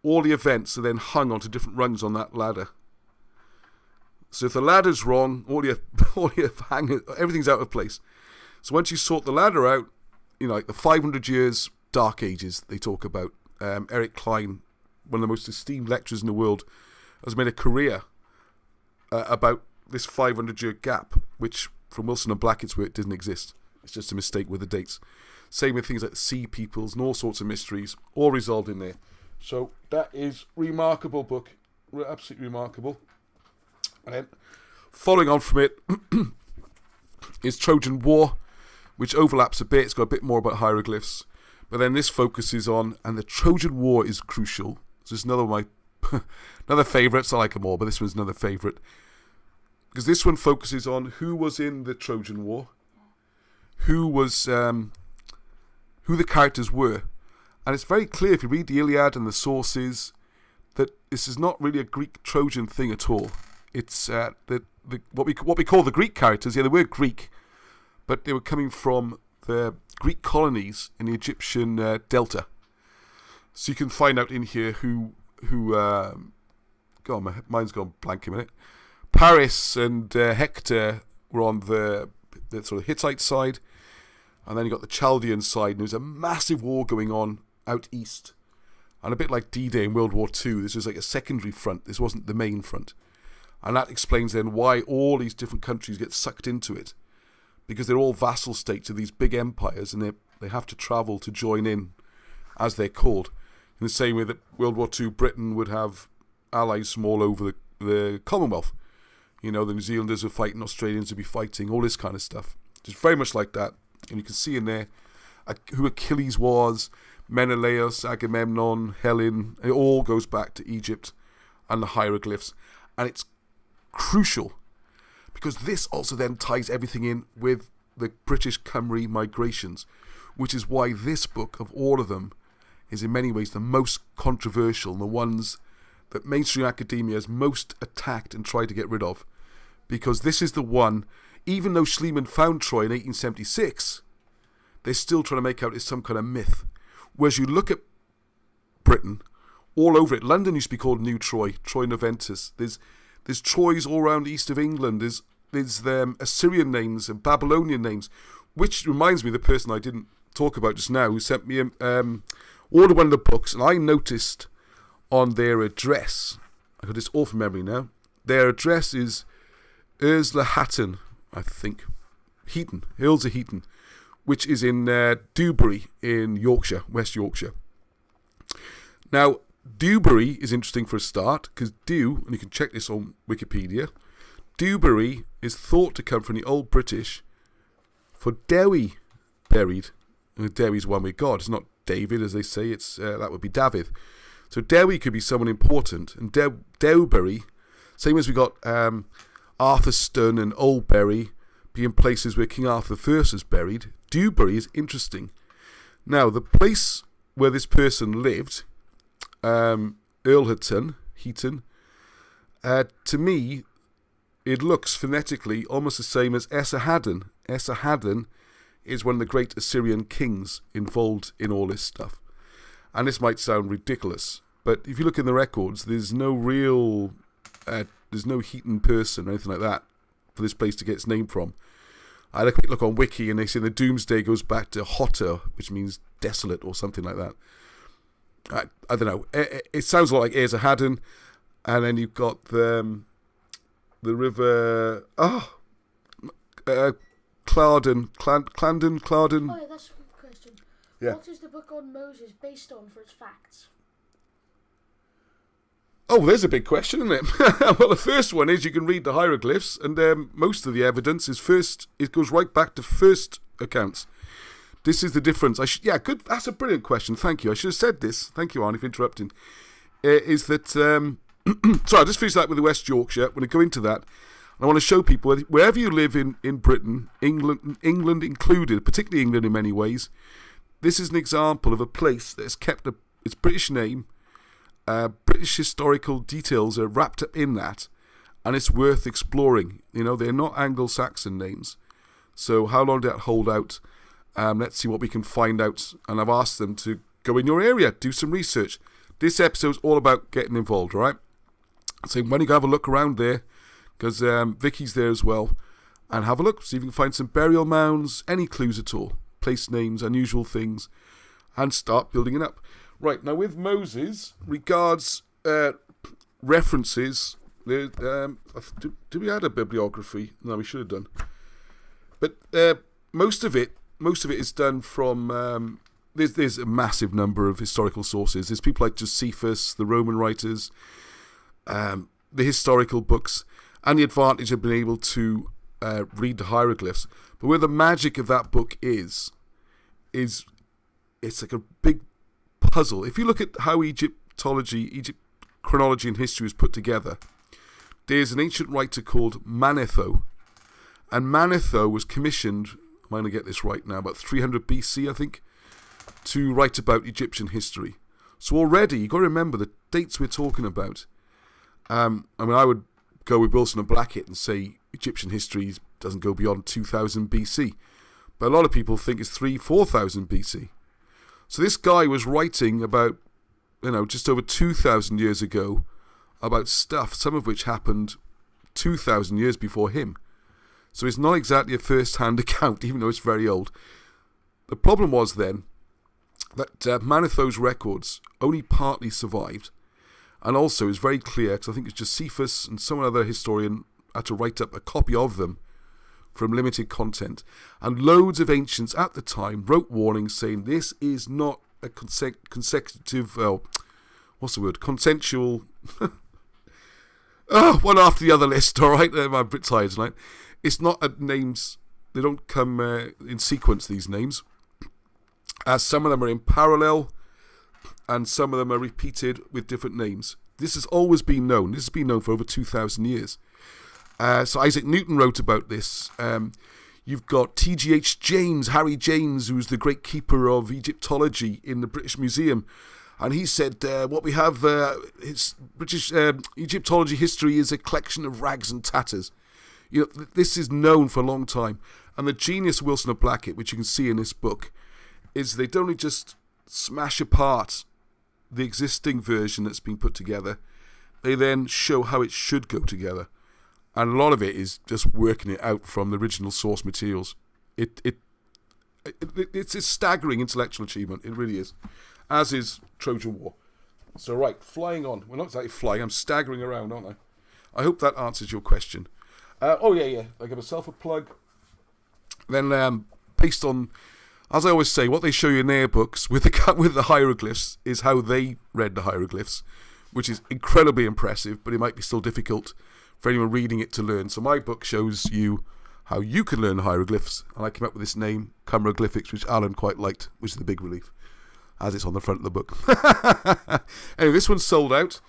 all the events are then hung onto different rungs on that ladder. So if the ladder's wrong, everything's out of place. So once you sort the ladder out, like the 500 years Dark Ages they talk about. Eric Klein, one of the most esteemed lecturers in the world, has made a career about this 500-year gap, which from Wilson and Blackett's work didn't exist. It's just a mistake with the dates. Same with things like sea peoples and all sorts of mysteries, all resolved in there. So that is remarkable book, absolutely remarkable. And then following on from it is Trojan War, which overlaps a bit. It's got a bit more about hieroglyphs, but then this focuses on, and the Trojan War is crucial. This is another of my another favourites. I like them all, but this one's another favourite, because this one focuses on who was in the Trojan War, who the characters were. And it's very clear if you read the Iliad and the sources that this is not really a Greek-Trojan thing at all. It's what we call the Greek characters. Yeah, they were Greek, but they were coming from the Greek colonies in the Egyptian delta. So you can find out in here who my mind's gone blank a minute. Paris and Hector were on the sort of Hittite side, and then you got the Chaldean side, and there was a massive war going on out east. And a bit like D-Day in World War II, this was like a secondary front. This wasn't the main front. And that explains then why all these different countries get sucked into it. Because they're all vassal states of these big empires, and they have to travel to join in, as they're called. In the same way that World War II, Britain would have allies from all over the Commonwealth. The New Zealanders were fighting, Australians would be fighting, all this kind of stuff. Just very much like that. And you can see in there who Achilles was, Menelaus, Agamemnon, Helen. It all goes back to Egypt and the hieroglyphs. And it's crucial, because this also then ties everything in with the British Cymry migrations, which is why this book, of all of them, is in many ways the most controversial, and the ones that mainstream academia has most attacked and tried to get rid of. Because this is the one, even though Schliemann found Troy in 1876, they're still trying to make out it's some kind of myth. Whereas you look at Britain, all over it, London used to be called New Troy, Troy Noventus. There's Troys all around east of England. There's Assyrian names and Babylonian names, which reminds me of the person I didn't talk about just now, who sent me ordered one of the books, and I noticed on their address, I got this all from memory now, their address is Earlsler Hatton, I think, Earlsler Heaton, which is in Dewbury in Yorkshire, West Yorkshire. Now, Dewbury is interesting for a start, because and you can check this on Wikipedia, Dewbury is thought to come from the Old British for Dewi, buried. Dewi's one with God. It's not David, as they say. It's that would be David. So Dewi could be someone important, and Dewbury, same as we got Arthurstone and Oldbury being places where King Arthur I is buried. Dewbury is interesting. Now, the place where this person lived, Heaton, to me, it looks phonetically almost the same as Esarhaddon. Esarhaddon is one of the great Assyrian kings involved in all this stuff. And this might sound ridiculous, but if you look in the records, there's no real, there's no Heaton person or anything like that for this place to get its name from. I had a quick look on Wiki, and they say the Doomsday goes back to Hotter, which means desolate or something like that. I don't know. It sounds a lot like Haddon, and then you've got the river. Clarendon. Oh yeah, that's a good question. Yeah. What is the book on Moses based on for its facts? Oh, there's a big question, isn't it? Well, the first one is you can read the hieroglyphs, and most of the evidence is it goes right back to first accounts. This is the difference. Good. That's a brilliant question. Thank you. I should have said this. Thank you, Arnie, for interrupting. Is that sorry? I'll just finish that with the West Yorkshire. When I go into that, I want to show people wherever you live in Britain, England included, particularly England in many ways. This is an example of a place that has kept its British name. British historical details are wrapped up in that, and it's worth exploring. You know, they're not Anglo-Saxon names. So how long did that hold out? Let's see what we can find out. And I've asked them to go in your area, do some research. This episode's all about getting involved, all right? So when you go have a look around there, because Vicky's there as well, and have a look, see if you can find some burial mounds, any clues at all, place names, unusual things, and start building it up. Right, now with Moses, regards references, do we add a bibliography? No, we should have done. But most of it is done from, there's a massive number of historical sources. There's people like Josephus, the Roman writers, the historical books, and the advantage of being able to read the hieroglyphs. But where the magic of that book is it's like a big puzzle. If you look at how Egypt chronology and history was put together, there's an ancient writer called Manetho, and Manetho was commissioned, I'm going to get this right now, about 300 BC, I think, to write about Egyptian history. So already, you've got to remember the dates we're talking about. I would go with Wilson and Blackett and say Egyptian history doesn't go beyond 2000 BC. But a lot of people think it's 4,000 BC. So this guy was writing about, just over 2,000 years ago about stuff, some of which happened 2,000 years before him. So it's not exactly a first-hand account, even though it's very old. The problem was then that Manetho's records only partly survived, and also it's very clear, because I think it's Josephus and some other historian had to write up a copy of them from limited content, and loads of ancients at the time wrote warnings saying this is not a consensual one after the other list, alright? I'm a bit tired tonight. It's not names, they don't come in sequence, these names. Some of them are in parallel, and some of them are repeated with different names. This has always been known. This has been known for over 2,000 years. So Isaac Newton wrote about this. You've got T.G.H. James, Harry James, who's the great keeper of Egyptology in the British Museum. And he said, what we have, British Egyptology history is a collection of rags and tatters. This is known for a long time. And the genius of Wilson of Blackett, which you can see in this book, is they don't only just smash apart the existing version that's been put together, they then show how it should go together. And a lot of it is just working it out from the original source materials. It's a staggering intellectual achievement. It really is. As is Trojan War. So right, flying on. Well, not exactly flying. I'm staggering around, aren't I? I hope that answers your question. I give myself a plug. Then based on, as I always say, what they show you in their books with the hieroglyphs is how they read the hieroglyphs, which is incredibly impressive, but it might be still difficult for anyone reading it to learn. So my book shows you how you can learn hieroglyphs, and I came up with this name, Cymroglyphics, which Alan quite liked, which is the big relief, as it's on the front of the book. Anyway, this one's sold out.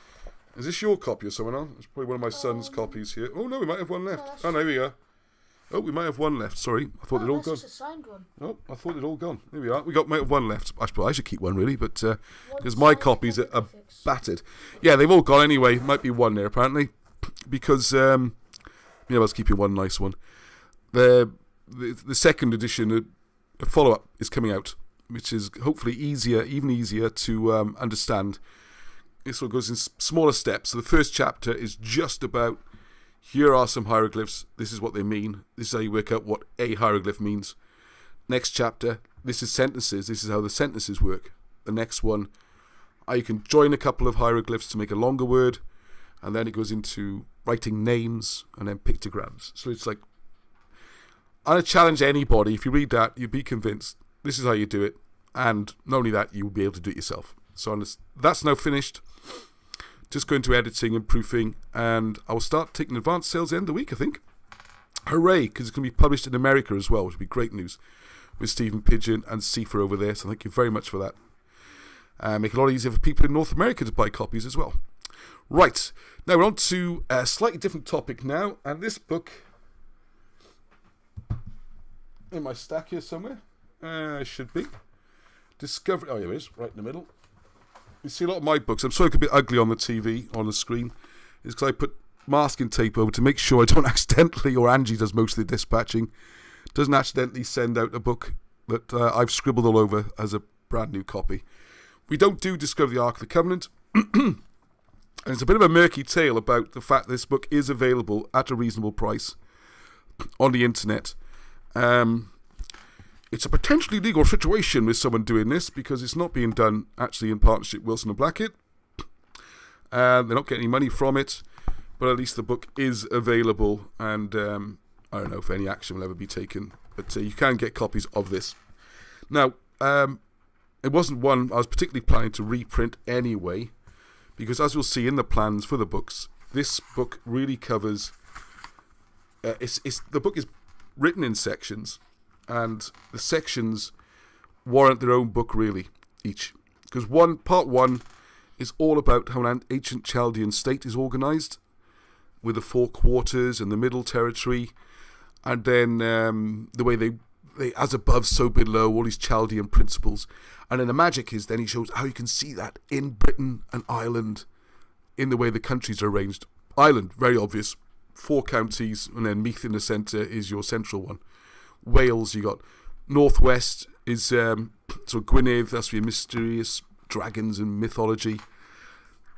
Is this your copy or someone else? It's probably one of my son's copies here. Oh no, we might have one left. Oh, no, here we go. Oh, we might have one left. Sorry, I thought they'd all gone. That's a signed one. Oh, I thought they'd all gone. Here we are. Might have one left. I should keep one really, but because my copies are battered. Yeah, they've all gone anyway. Might be one there apparently, because let's keep you one nice one. The second edition a follow-up is coming out, which is hopefully even easier to understand. This one goes in smaller steps. So the first chapter is just about, here are some hieroglyphs, this is what they mean, this is how you work out what a hieroglyph means. Next chapter, this is sentences, this is how the sentences work. The next one, you can join a couple of hieroglyphs to make a longer word, and then it goes into writing names and then pictograms. So it's like, I challenge anybody, if you read that, you'd be convinced this is how you do it, and not only that, you will be able to do it yourself. So that's now finished. Just going to editing and proofing, and I will start taking advanced sales end of the week, I think. Hooray, because it's going to be published in America as well, which would be great news, with Stephen Pidgeon and Sifa over there, so thank you very much for that. Make it a lot easier for people in North America to buy copies as well. Right, now we're on to a slightly different topic now, and this book, in my stack here somewhere, should be, Discovery, here it is, right in the middle. You see a lot of my books, I'm sorry it could be ugly on the TV, on the screen, is because I put masking tape over to make sure I don't accidentally, or Angie does most of the dispatching, doesn't accidentally send out a book that I've scribbled all over as a brand new copy. We don't do Discover the Ark of the Covenant, and it's a bit of a murky tale about the fact this book is available at a reasonable price on the internet. It's a potentially legal situation with someone doing this, because it's not being done actually in partnership with Wilson and Blackett. They're not getting any money from it, but at least the book is available, and I don't know if any action will ever be taken, but you can get copies of this. Now, it wasn't one I was particularly planning to reprint anyway, because as we'll see in the plans for the books, this book really covers, the book is written in sections, and the sections warrant their own book really, each. Because part one is all about how an ancient Chaldean state is organised, with the four quarters and the middle territory, and then the way they as above, so below, all these Chaldean principles. And then the magic is then he shows how you can see that in Britain and Ireland, in the way the countries are arranged. Ireland, very obvious, 4 counties, and then Meath in the centre is your central one. Wales, you got northwest is so Gwynedd, that's your mysterious dragons and mythology.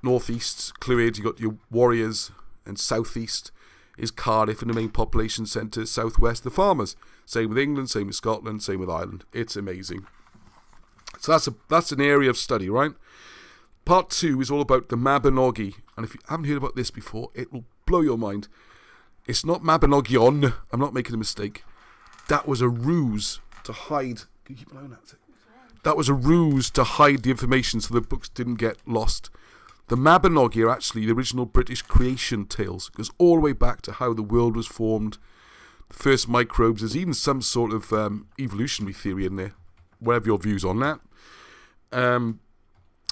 Northeast, Clwyd, you got your warriors, and southeast is Cardiff and the main population centre. Southwest, the farmers. Same with England, same with Scotland, same with Ireland. It's amazing. So that's an area of study, right? Part 2 is all about the Mabinogi, and if you haven't heard about this before, it will blow your mind. It's not Mabinogion. I'm not making a mistake. That was a ruse to hide. Can you keep an eye on that? That was a ruse to hide the information so the books didn't get lost. The Mabinogi are actually the original British creation tales. It goes all the way back to how the world was formed, the first microbes. There's even some sort of evolutionary theory in there, whatever your views on that. And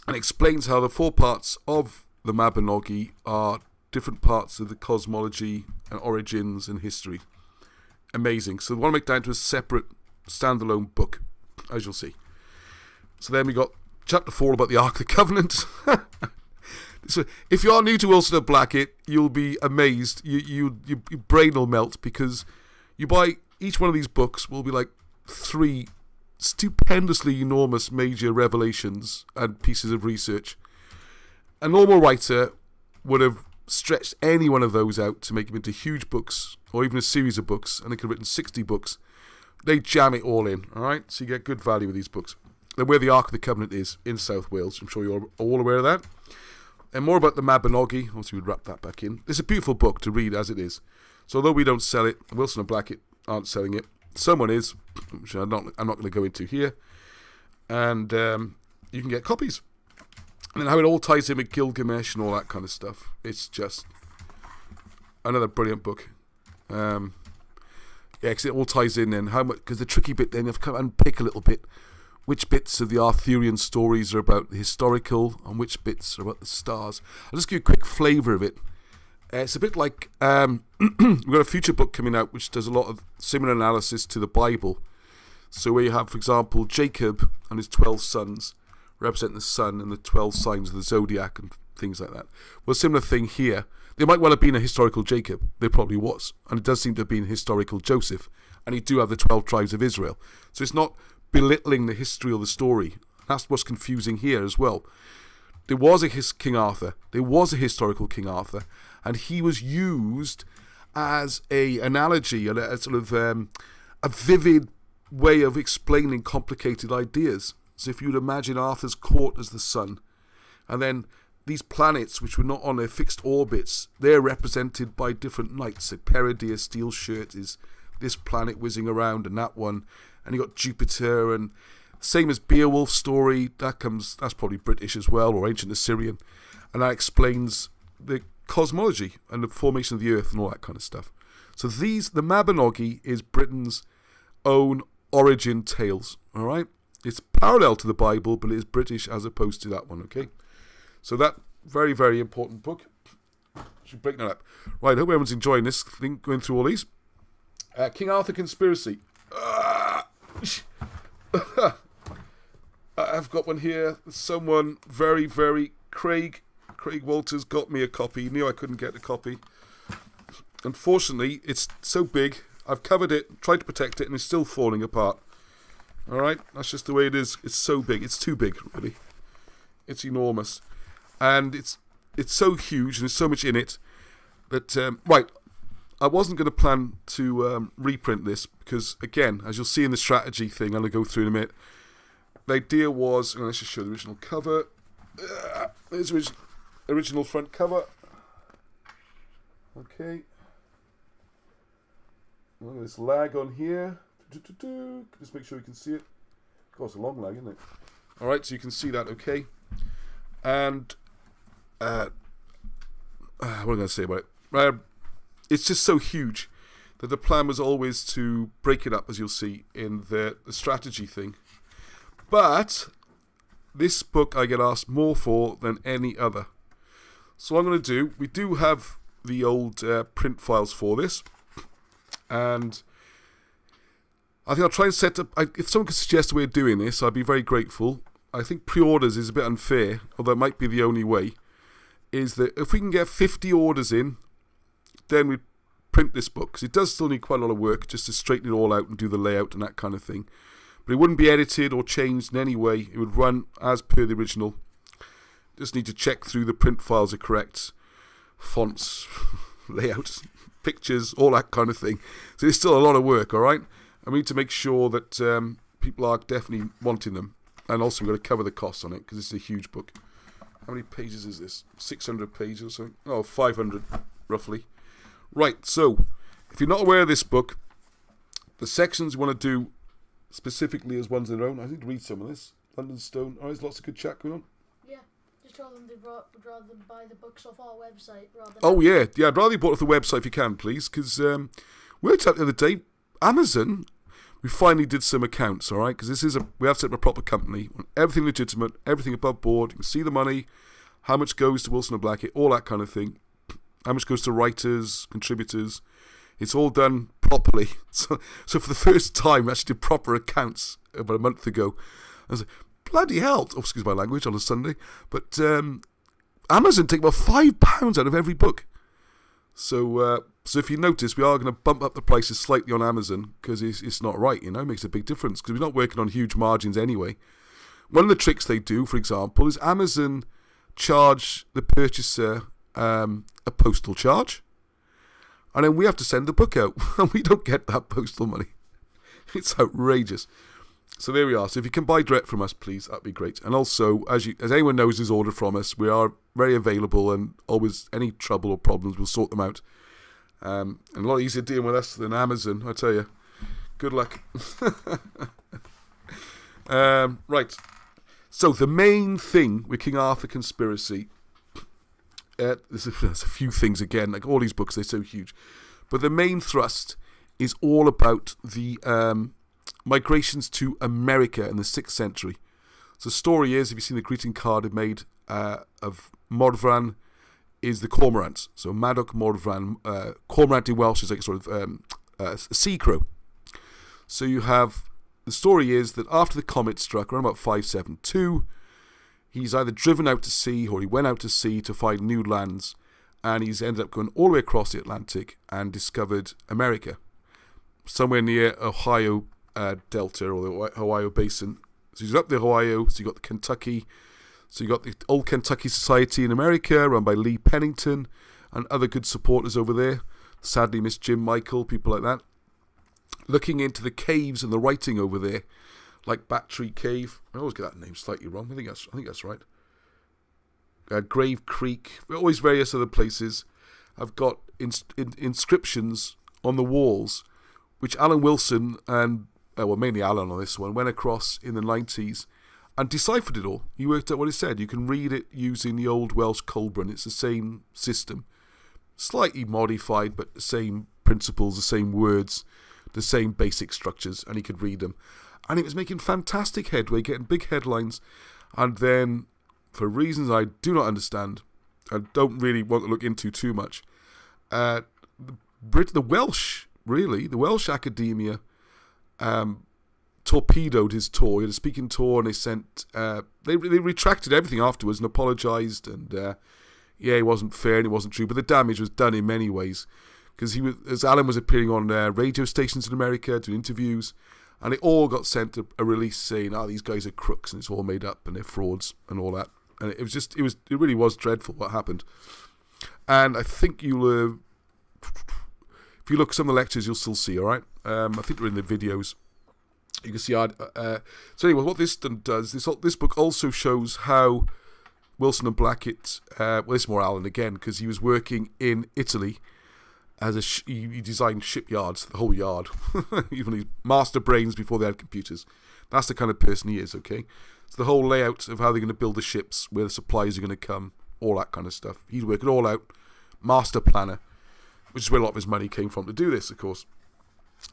explains how the 4 parts of the Mabinogi are different parts of the cosmology and origins and history. Amazing. So they want to make that into a separate standalone book, as you'll see. So then we got chapter 4 about the Ark of the Covenant. So if you are new to Wilson and Blackett, you'll be amazed. Your brain will melt, because you buy each one of these books will be like 3 stupendously enormous major revelations and pieces of research. A normal writer would have stretched any one of those out to make them into huge books, or even a series of books, and they could have written 60 books. They jam it all in, alright? So you get good value with these books. Then where the Ark of the Covenant is, in South Wales. I'm sure you're all aware of that. And more about the Mabinogi. Obviously, we'd wrap that back in. It's a beautiful book to read as it is. So although we don't sell it, Wilson and Blackett aren't selling it. Someone is, which I'm not going to go into here. And you can get copies. And then how it all ties in with Gilgamesh and all that kind of stuff. It's just another brilliant book. Yeah, because it all ties in, and how much, because the tricky bit then you have to come and pick a little bit which bits of the Arthurian stories are about the historical and which bits are about the stars. I'll just give you a quick flavour of it. It's a bit like we've got a future book coming out which does a lot of similar analysis to the Bible. So where you have, for example, Jacob and his 12 sons represent the sun and the 12 signs of the zodiac and things like that. Well, similar thing here. There might well have been a historical Jacob. There probably was. And it does seem to have been a historical Joseph. And you do have the 12 tribes of Israel. So it's not belittling the history or the story. That's what's confusing here as well. There was a King Arthur. There was a historical King Arthur. And he was used as a analogy, a sort of a vivid way of explaining complicated ideas. So if you'd imagine Arthur's court as the sun, and then these planets, which were not on their fixed orbits, they're represented by different knights. So Peridia, Steel Shirt, is this planet whizzing around, and that one. And you got Jupiter, and same as Beowulf's story, that's probably British as well, or ancient Assyrian. And that explains the cosmology and the formation of the earth and all that kind of stuff. So the Mabinogi is Britain's own origin tales, all right? It's parallel to the Bible, but it is British as opposed to that one, okay? So that very, very important book. Should break that up. Right, I hope everyone's enjoying this thing, going through all these. King Arthur Conspiracy. I've got one here. Someone very, very... Craig Walters got me a copy. He knew I couldn't get a copy. Unfortunately, it's so big. I've covered it, tried to protect it, and it's still falling apart. Alright? That's just the way it is. It's so big. It's too big, really. It's enormous. And it's so huge, and there's so much in it, that... right, I wasn't going to plan to reprint this, because, again, as you'll see in the strategy thing, I'm going to go through in a minute, the idea was... let's just show the original cover. There's the original front cover. Okay. Look at this lag on here. Just make sure you can see it. Of course, a long lag, isn't it? Alright, so you can see that, okay. And what am I going to say about it? It's just so huge that the plan was always to break it up, as you'll see, in the strategy thing. But this book I get asked more for than any other. So what I'm going to do, we do have the old print files for this. And I think I'll try and set up... if someone could suggest a way of doing this, I'd be very grateful. I think pre-orders is a bit unfair, although it might be the only way. Is that if we can get 50 orders in, then we print this book. Because it does still need quite a lot of work just to straighten it all out and do the layout and that kind of thing. But it wouldn't be edited or changed in any way. It would run as per the original. Just need to check through the print files are correct. Fonts, layouts, pictures, all that kind of thing. So it's still a lot of work, alright? And we need to make sure that people are definitely wanting them. And also we've got to cover the costs on it, because it's a huge book. How many pages is this? 600 pages or something? Oh, 500, roughly. Right, so, if you're not aware of this book, the sections you want to do specifically as ones of their own. I need to read some of this. London Stone. Oh, there's lots of good chat going on. Yeah, just tell them they'd rather than buy the books off our website. I'd rather you bought it off the website if you can, please, because we worked out the other day, Amazon, we finally did some accounts, alright, because we have set up a proper company, everything legitimate, everything above board, you can see the money, how much goes to Wilson and Blackett, all that kind of thing, how much goes to writers, contributors. It's all done properly. So for the first time, I actually did proper accounts about a month ago. I was like, bloody hell, excuse my language, on a Sunday. But Amazon take about £5 out of every book. So if you notice, we are going to bump up the prices slightly on Amazon, because it's not right, it makes a big difference, because we're not working on huge margins anyway. One of the tricks they do, for example, is Amazon charge the purchaser a postal charge. And then we have to send the book out, and we don't get that postal money. It's outrageous. So there we are. So if you can buy direct from us, please, that'd be great. And also, as anyone knows who's ordered from us, we are very available, and always any trouble or problems, we'll sort them out. And a lot easier dealing with us than Amazon, I tell you. Good luck. Right. So the main thing with King Arthur Conspiracy... there's a few things again, like all these books, they're so huge. But the main thrust is all about the migrations to America in the 6th century. So the story is, if you've seen the greeting card I made of Mordvran, is the cormorants. So Madoc Mordvran, cormorant in Welsh is like a sort of a sea crow. So you have, the story is that after the comet struck around about 572, he's either driven out to sea or he went out to sea to find new lands, and he's ended up going all the way across the Atlantic and discovered America. somewhere near Ohio Delta or the Ohio Basin. So he's up the Ohio, so you got the Kentucky, so you got the Old Kentucky Society in America, run by Lee Pennington, and other good supporters over there. Sadly missed Jim Michael, people like that. Looking into the caves and the writing over there, like Battery Cave. I always get that name slightly wrong. I think that's right. Grave Creek, always various other places. I've got inscriptions on the walls, which Alan Wilson and, mainly Alan on this one, went across in the 90s and deciphered it all. He worked out what it said. You can read it using the old Welsh Colburn. It's the same system, slightly modified, but the same principles, the same words, the same basic structures, and he could read them. And it was making fantastic headway, getting big headlines, and then, for reasons I do not understand, and don't really want to look into too much, the Welsh academia torpedoed his tour. He had a speaking tour, and they sent, they retracted everything afterwards and apologised, and it wasn't fair and it wasn't true, but the damage was done in many ways, because as Alan was appearing on radio stations in America, doing interviews, and it all got sent a release saying, these guys are crooks and it's all made up and they're frauds and all that. And it really was dreadful what happened. And I think if you look at some of the lectures, you'll still see, all right? I think they're in the videos. You can see, so anyway, what this does, this book also shows how Wilson and Blackett, this is more Alan again, because he was working in Italy as he designed shipyards, the whole yard, even his master brains before they had computers. That's the kind of person he is, okay? So the whole layout of how they're going to build the ships, where the supplies are going to come, all that kind of stuff. He's working all out, master planner, which is where a lot of his money came from to do this, of course.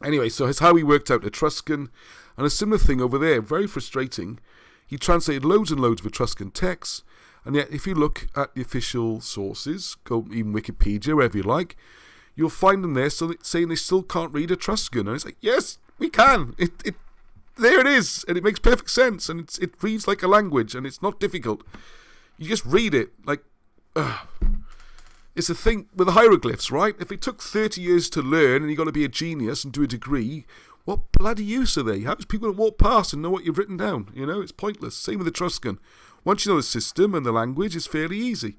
Anyway, so it's how he worked out Etruscan, and a similar thing over there, very frustrating. He translated loads and loads of Etruscan texts, and yet if you look at the official sources, go even Wikipedia, wherever you like, you'll find them there saying they still can't read Etruscan. And it's like, yes, we can. There it is, and it makes perfect sense, and it reads like a language, and it's not difficult. You just read it, it's the thing with the hieroglyphs, right? If it took 30 years to learn, and you got to be a genius and do a degree, what bloody use are they? How is people going to walk past and know what you've written down? It's pointless. Same with Etruscan. Once you know the system and the language, it's fairly easy.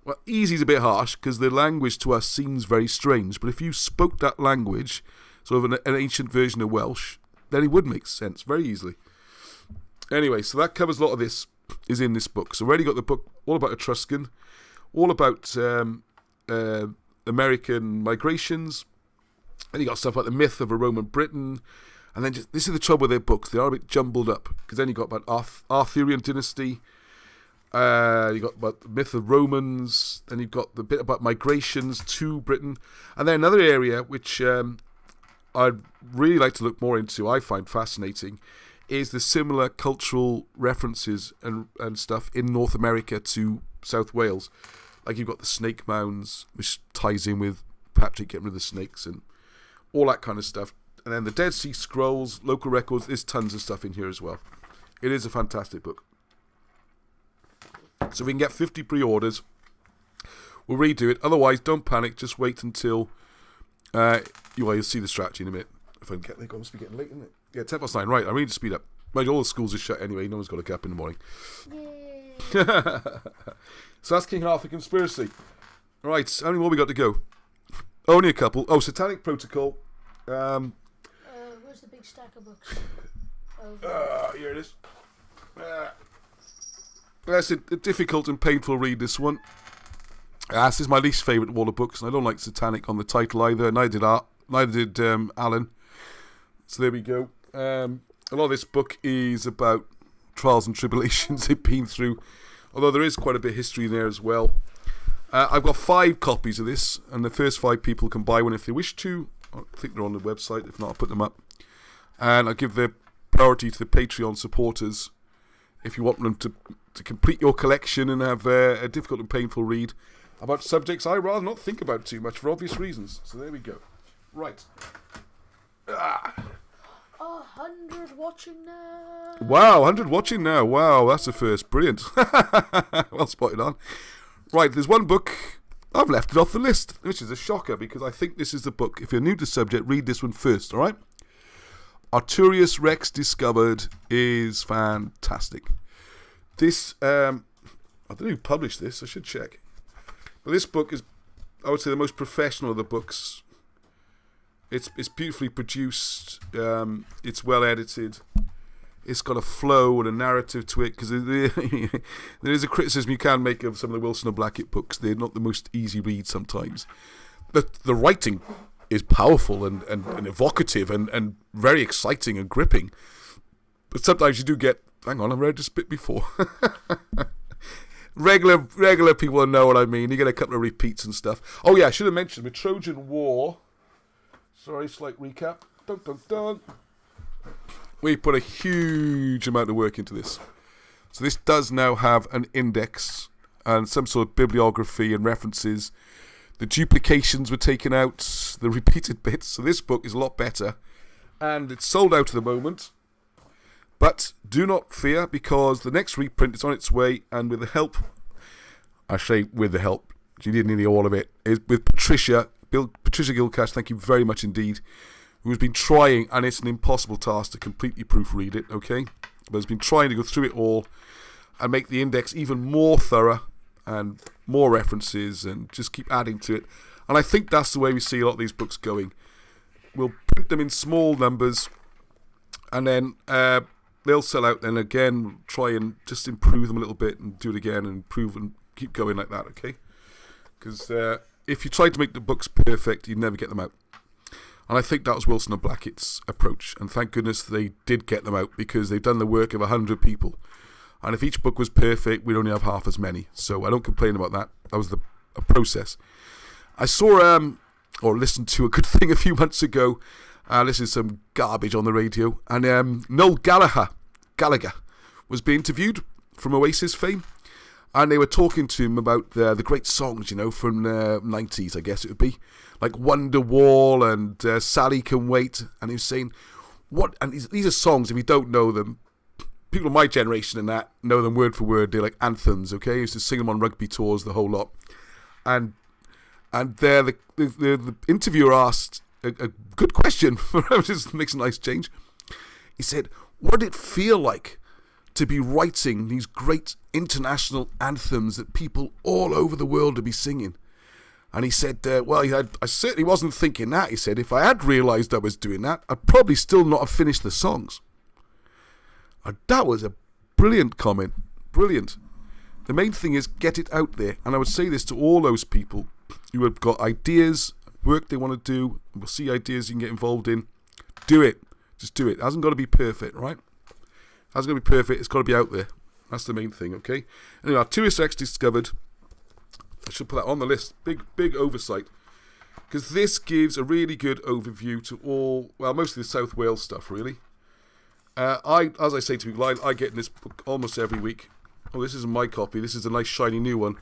Well, easy is a bit harsh, because the language to us seems very strange, but if you spoke that language, sort of an ancient version of Welsh, then it would make sense very easily. Anyway, so that covers a lot of this, is in this book. So already got the book all about Etruscan, all about American migrations, and you got stuff like the myth of a Roman Britain, and then this is the trouble with their books. They are a bit jumbled up, because then you got about Arthurian dynasty, you got about the myth of Romans, then you've got the bit about migrations to Britain, and then another area which I'd really like to look more into, I find fascinating, is the similar cultural references and stuff in North America to South Wales. Like you've got the snake mounds, which ties in with Patrick getting rid of the snakes and all that kind of stuff. And then the Dead Sea Scrolls, local records, there's tons of stuff in here as well. It is a fantastic book. So we can get 50 pre-orders. We'll redo it. Otherwise, don't panic. Just wait until... you'll see the strategy in a minute. If I can get there, it must be getting late, isn't it? Yeah, 10:09. Right, I need to speed up. Mind you, all the schools are shut anyway. No one's got to get up in the morning. Yay. So that's King Arthur Conspiracy. Right, how many more we got to go? Only a couple. Oh, Satanic Protocol. Where's the big stack of books? Here it is. That's a difficult and painful read, this one. This is my least favourite of all the books, and I don't like Satanic on the title either. Neither did Alan. So there we go. A lot of this book is about trials and tribulations they've been through, although there is quite a bit of history in there as well. I've got 5 copies of this, and the first 5 people can buy one if they wish to. I think they're on the website. If not, I'll put them up. And I'll give the priority to the Patreon supporters if you want them to complete your collection and have a difficult and painful read about subjects I rather not think about too much for obvious reasons. So there we go. Right. 100 watching now. Wow, 100 watching now. Wow, that's the first. Brilliant. Well spotted on. Right, there's one book I've left it off the list, which is a shocker because I think this is the book. If you're new to the subject, read this one first, all right? Arterius Rex Discovered is fantastic. This, I don't know who published this, I should check. But this book is, I would say, the most professional of the books. It's beautifully produced, it's well edited. It's got a flow and a narrative to it, because there is a criticism you can make of some of the Wilson or Blackett books. They're not the most easy read sometimes. The writing is powerful and evocative and very exciting and gripping. But sometimes you do get, hang on, I've read this bit before. Regular people know what I mean. You get a couple of repeats and stuff. Oh yeah, I should have mentioned the Trojan War. Sorry, slight recap. Dun, dun, dun. We put a huge amount of work into this. So this does now have an index and some sort of bibliography and references. The duplications were taken out, the repeated bits. So this book is a lot better. And it's sold out at the moment. But do not fear, because the next reprint is on its way. And with the help, I say with the help, you did nearly all of it, is with Patricia Gilcash, thank you very much indeed, who's been trying, and it's an impossible task to completely proofread it, okay? But has been trying to go through it all and make the index even more thorough and more references and just keep adding to it. And I think that's the way we see a lot of these books going. We'll print them in small numbers and then they'll sell out. Then again, try and just improve them a little bit and do it again and improve and keep going like that, okay? Because if you try to make the books perfect, you never get them out. And I think that was Wilson and Blackett's approach. And thank goodness they did get them out, because they've done the work of 100 people. And if each book was perfect, we'd only have half as many. So I don't complain about that. That was a process. I saw or listened to a good thing a few months ago. This is some garbage on the radio. And Noel Gallagher was being interviewed from Oasis fame. And they were talking to him about the great songs, from the 90s, I guess it would be. Like Wonderwall and Sally Can Wait. And he was saying, and these are songs, if you don't know them, people of my generation and that know them word for word. They're like anthems, okay? He used to sing them on rugby tours, the whole lot. And there the interviewer asked a good question, just makes a nice change. He said, what did it feel like to be writing these great international anthems that people all over the world would be singing? And he said, I certainly wasn't thinking that. He said, if I had realised I was doing that, I'd probably still not have finished the songs. And that was a brilliant comment. Brilliant. The main thing is get it out there. And I would say this to all those people who have got ideas, work they want to do, we'll see ideas you can get involved in. Do it. Just do it. It hasn't got to be perfect, right? It hasn't got to be perfect. It's got to be out there. That's the main thing, okay? Anyway, Arterius Rex Discovered. I should put that on the list. Big oversight. Because this gives a really good overview to mostly the South Wales stuff, really. As I say to people, I get in this book almost every week. Oh, this isn't my copy. This is a nice shiny new one.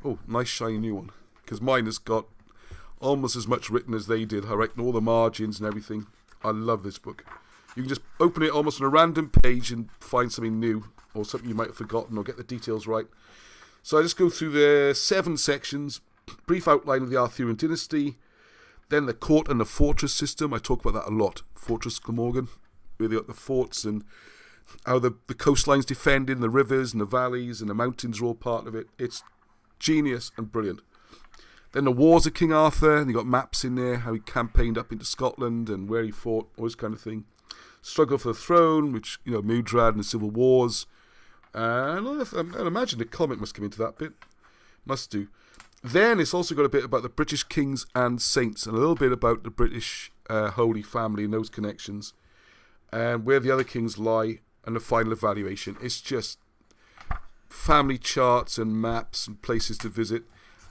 Oh, nice shiny new one. Because mine has got almost as much written as they did. I write all the margins and everything. I love this book. You can just open it almost on a random page and find something new or something you might have forgotten or get the details right. So I just go through the 7 sections, brief outline of the Arthurian dynasty, then the court and the fortress system. I talk about that a lot. Fortress Glamorgan, where they got the forts and how the coastline's defended, and the rivers and the valleys and the mountains are all part of it. It's genius and brilliant. Then the wars of King Arthur, and you got maps in there, how he campaigned up into Scotland and where he fought, all this kind of thing. Struggle for the throne, which, Mudrad and the civil wars. And I imagine the comic must come into that bit. Must do. Then it's also got a bit about the British kings and saints, and a little bit about the British Holy Family and those connections, and where the other kings lie, and the final evaluation. It's just family charts and maps and places to visit,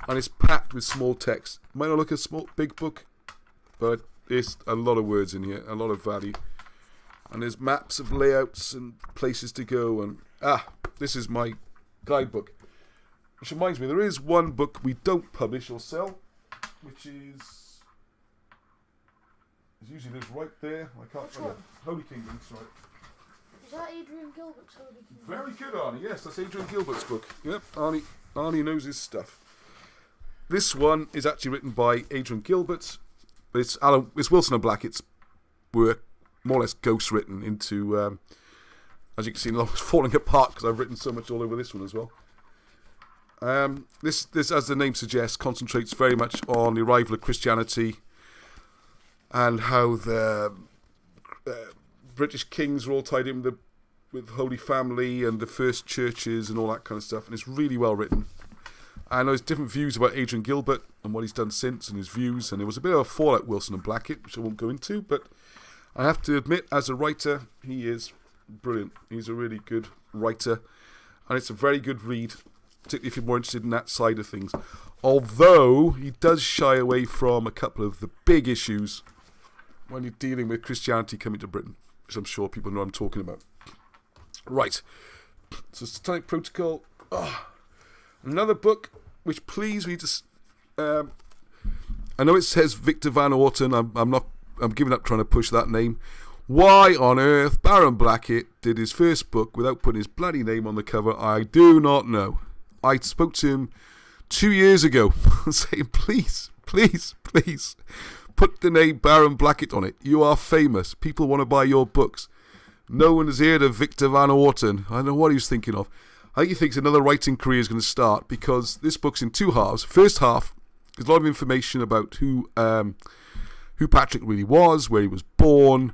and it's packed with small text. Might not look a big book, but there's a lot of words in here, a lot of value. And there's maps of layouts and places to go, and this is my guidebook. Which reminds me, there is one book we don't publish or sell, which is it usually lives right there. I can't remember. Holy Kingdom, that's right. Is that Adrian Gilbert's Holy Kingdom? Very good, Arnie. Yes, that's Adrian Gilbert's book. Yep, Arnie knows his stuff. this one is actually written by Adrian Gilbert. But it's Wilson and Blackett's work, more or less ghost written into, as you can see, it's falling apart because I've written so much all over this one as well. This, as the name suggests, concentrates very much on the arrival of Christianity and how the British kings were all tied in with Holy Family and the first churches and all that kind of stuff. And it's really well written. And there's different views about Adrian Gilbert and what he's done since and his views. And there was a bit of a fallout Wilson and Blackett, which I won't go into. But I have to admit, as a writer, he is brilliant. He's a really good writer. And it's a very good read, particularly if you're more interested in that side of things. Although he does shy away from a couple of the big issues when you're dealing with Christianity coming to Britain, which I'm sure people know what I'm talking about. Right. So Satanic Protocol. Another book which please me to... I know it says Victor Van Orton. I'm giving up trying to push that name. Why on earth Baron Blackett did his first book without putting his bloody name on the cover, I do not know. I spoke to him 2 years ago saying, please, put the name Baron Blackett on it. You are famous. People want to buy your books. No one has heard of Victor Van Orton. I don't know what he was thinking of. I think he thinks another writing career is going to start because this book's in two halves. First half is a lot of information about who Patrick really was, where he was born,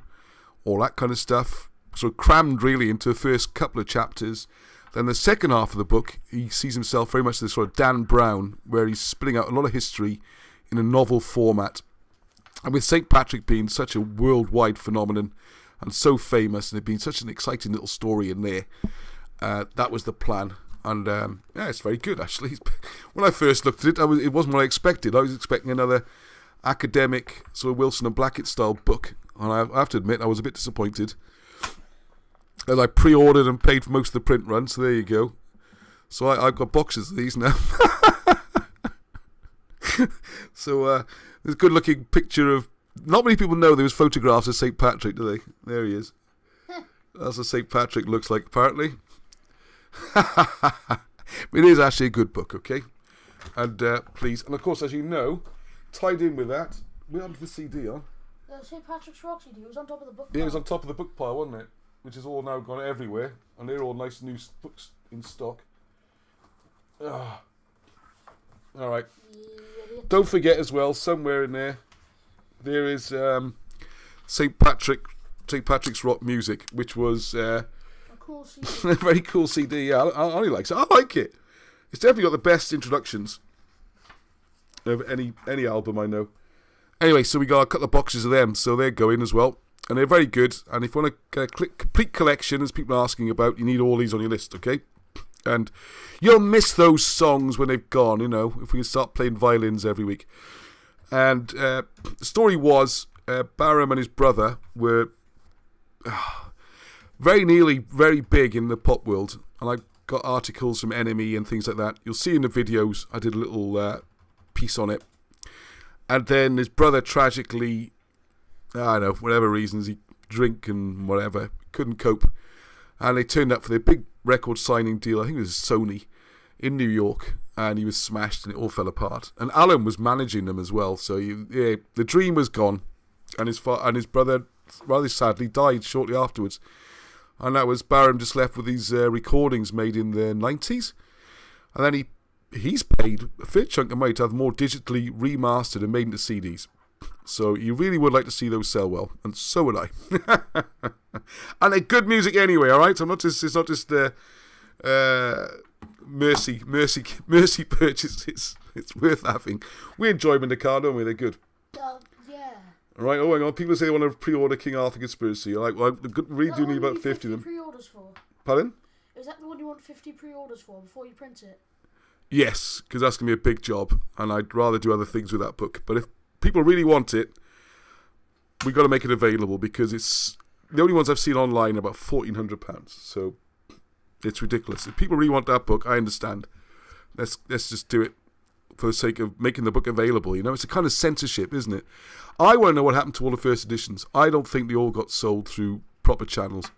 all that kind of stuff. So crammed really into the first couple of chapters. Then the second half of the book, he sees himself very much as sort of Dan Brown, where he's spitting out a lot of history in a novel format. And with St. Patrick being such a worldwide phenomenon and so famous, and it being such an exciting little story in there, that was the plan. And yeah, it's very good actually. When I first looked at it, it wasn't what I expected. I was expecting another academic sort of Wilson and Blackett style book, and I have to admit I was a bit disappointed. And I pre-ordered and paid for most of the print run, so there you go. So I've got boxes of these now. So there's a good looking picture of... Not many people know there was photographs of St. Patrick, do they? There he is. That's what St. Patrick looks like, apparently. It is actually a good book, okay? And please, and of course, as you know, tied in with that, we had the CD on. St. Patrick's Rock CD, it was on top of the book pile. Yeah, it was on top of the book pile, wasn't it? Which is all now gone everywhere, and they're all nice new books in stock. All right. Don't forget as well, somewhere in there is St. Patrick's Rock Music, which was a cool CD. a very cool CD. Yeah, I like it. I like it. It's definitely got the best introductions of any album I know. Anyway, so we got a couple of boxes of them, so they're going as well. And they're very good. And if you want a complete collection, as people are asking about, you need all these on your list, okay? And you'll miss those songs when they've gone, you know, if we can start playing violins every week. And the story was Barham and his brother were very nearly very big in the pop world. And I got articles from Enemy and things like that. You'll see in the videos, I did a little piece on it. And then his brother tragically... I don't know, whatever reasons, he drink and whatever, couldn't cope. And they turned up for their big record signing deal, I think it was Sony, in New York, and he was smashed and it all fell apart. And Alan was managing them as well, so the dream was gone. And his brother, rather sadly, died shortly afterwards. And that was Barham just left with these recordings made in the 90s. And then he's paid a fair chunk of money to have them more digitally remastered and made into CDs. So you really would like to see those sell well, and so would I. And they're good music anyway, all right. It's not just mercy purchases. It's worth having. We enjoy them in the car, don't we? They're good. Yeah. All right. Oh, hang on. People say they want to pre-order King Arthur Conspiracy. Well, I really do need about 50 of them. Pre-orders for? Pardon? Is that the one you want 50 pre-orders for before you print it? Yes, because that's gonna be a big job, and I'd rather do other things with that book. But if people really want it, we got to make it available because it's the only ones I've seen online are about £1,400. So it's ridiculous. If people really want that book, I understand. Let's just do it for the sake of making the book available. You know, it's a kind of censorship, isn't it? I want to know what happened to all the first editions. I don't think they all got sold through proper channels.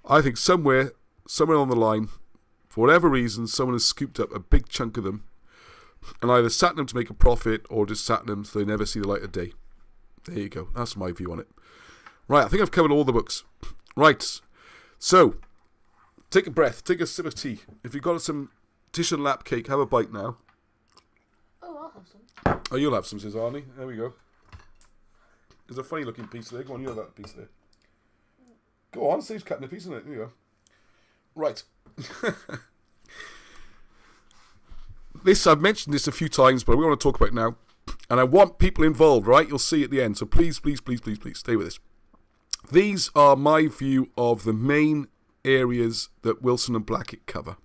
I think somewhere on the line, for whatever reason, someone has scooped up a big chunk of them, and either sat them to make a profit or just sat them so they never see the light of day. There you go. That's my view on it. Right, I think I've covered all the books. Right, so take a breath, take a sip of tea. If you've got some dish and lap cake, have a bite now. Oh, I'll have some. Oh, you'll have some, says Arnie. There we go. There's a funny looking piece there. Go on, you have that piece there. Go on, Steve's cutting a piece, isn't it? There you go. Right. I've mentioned this a few times, but we want to talk about it now. And I want people involved, right? You'll see at the end. So please, please, please, please, please, stay with us. These are my view of the main areas that Wilson and Blackett cover.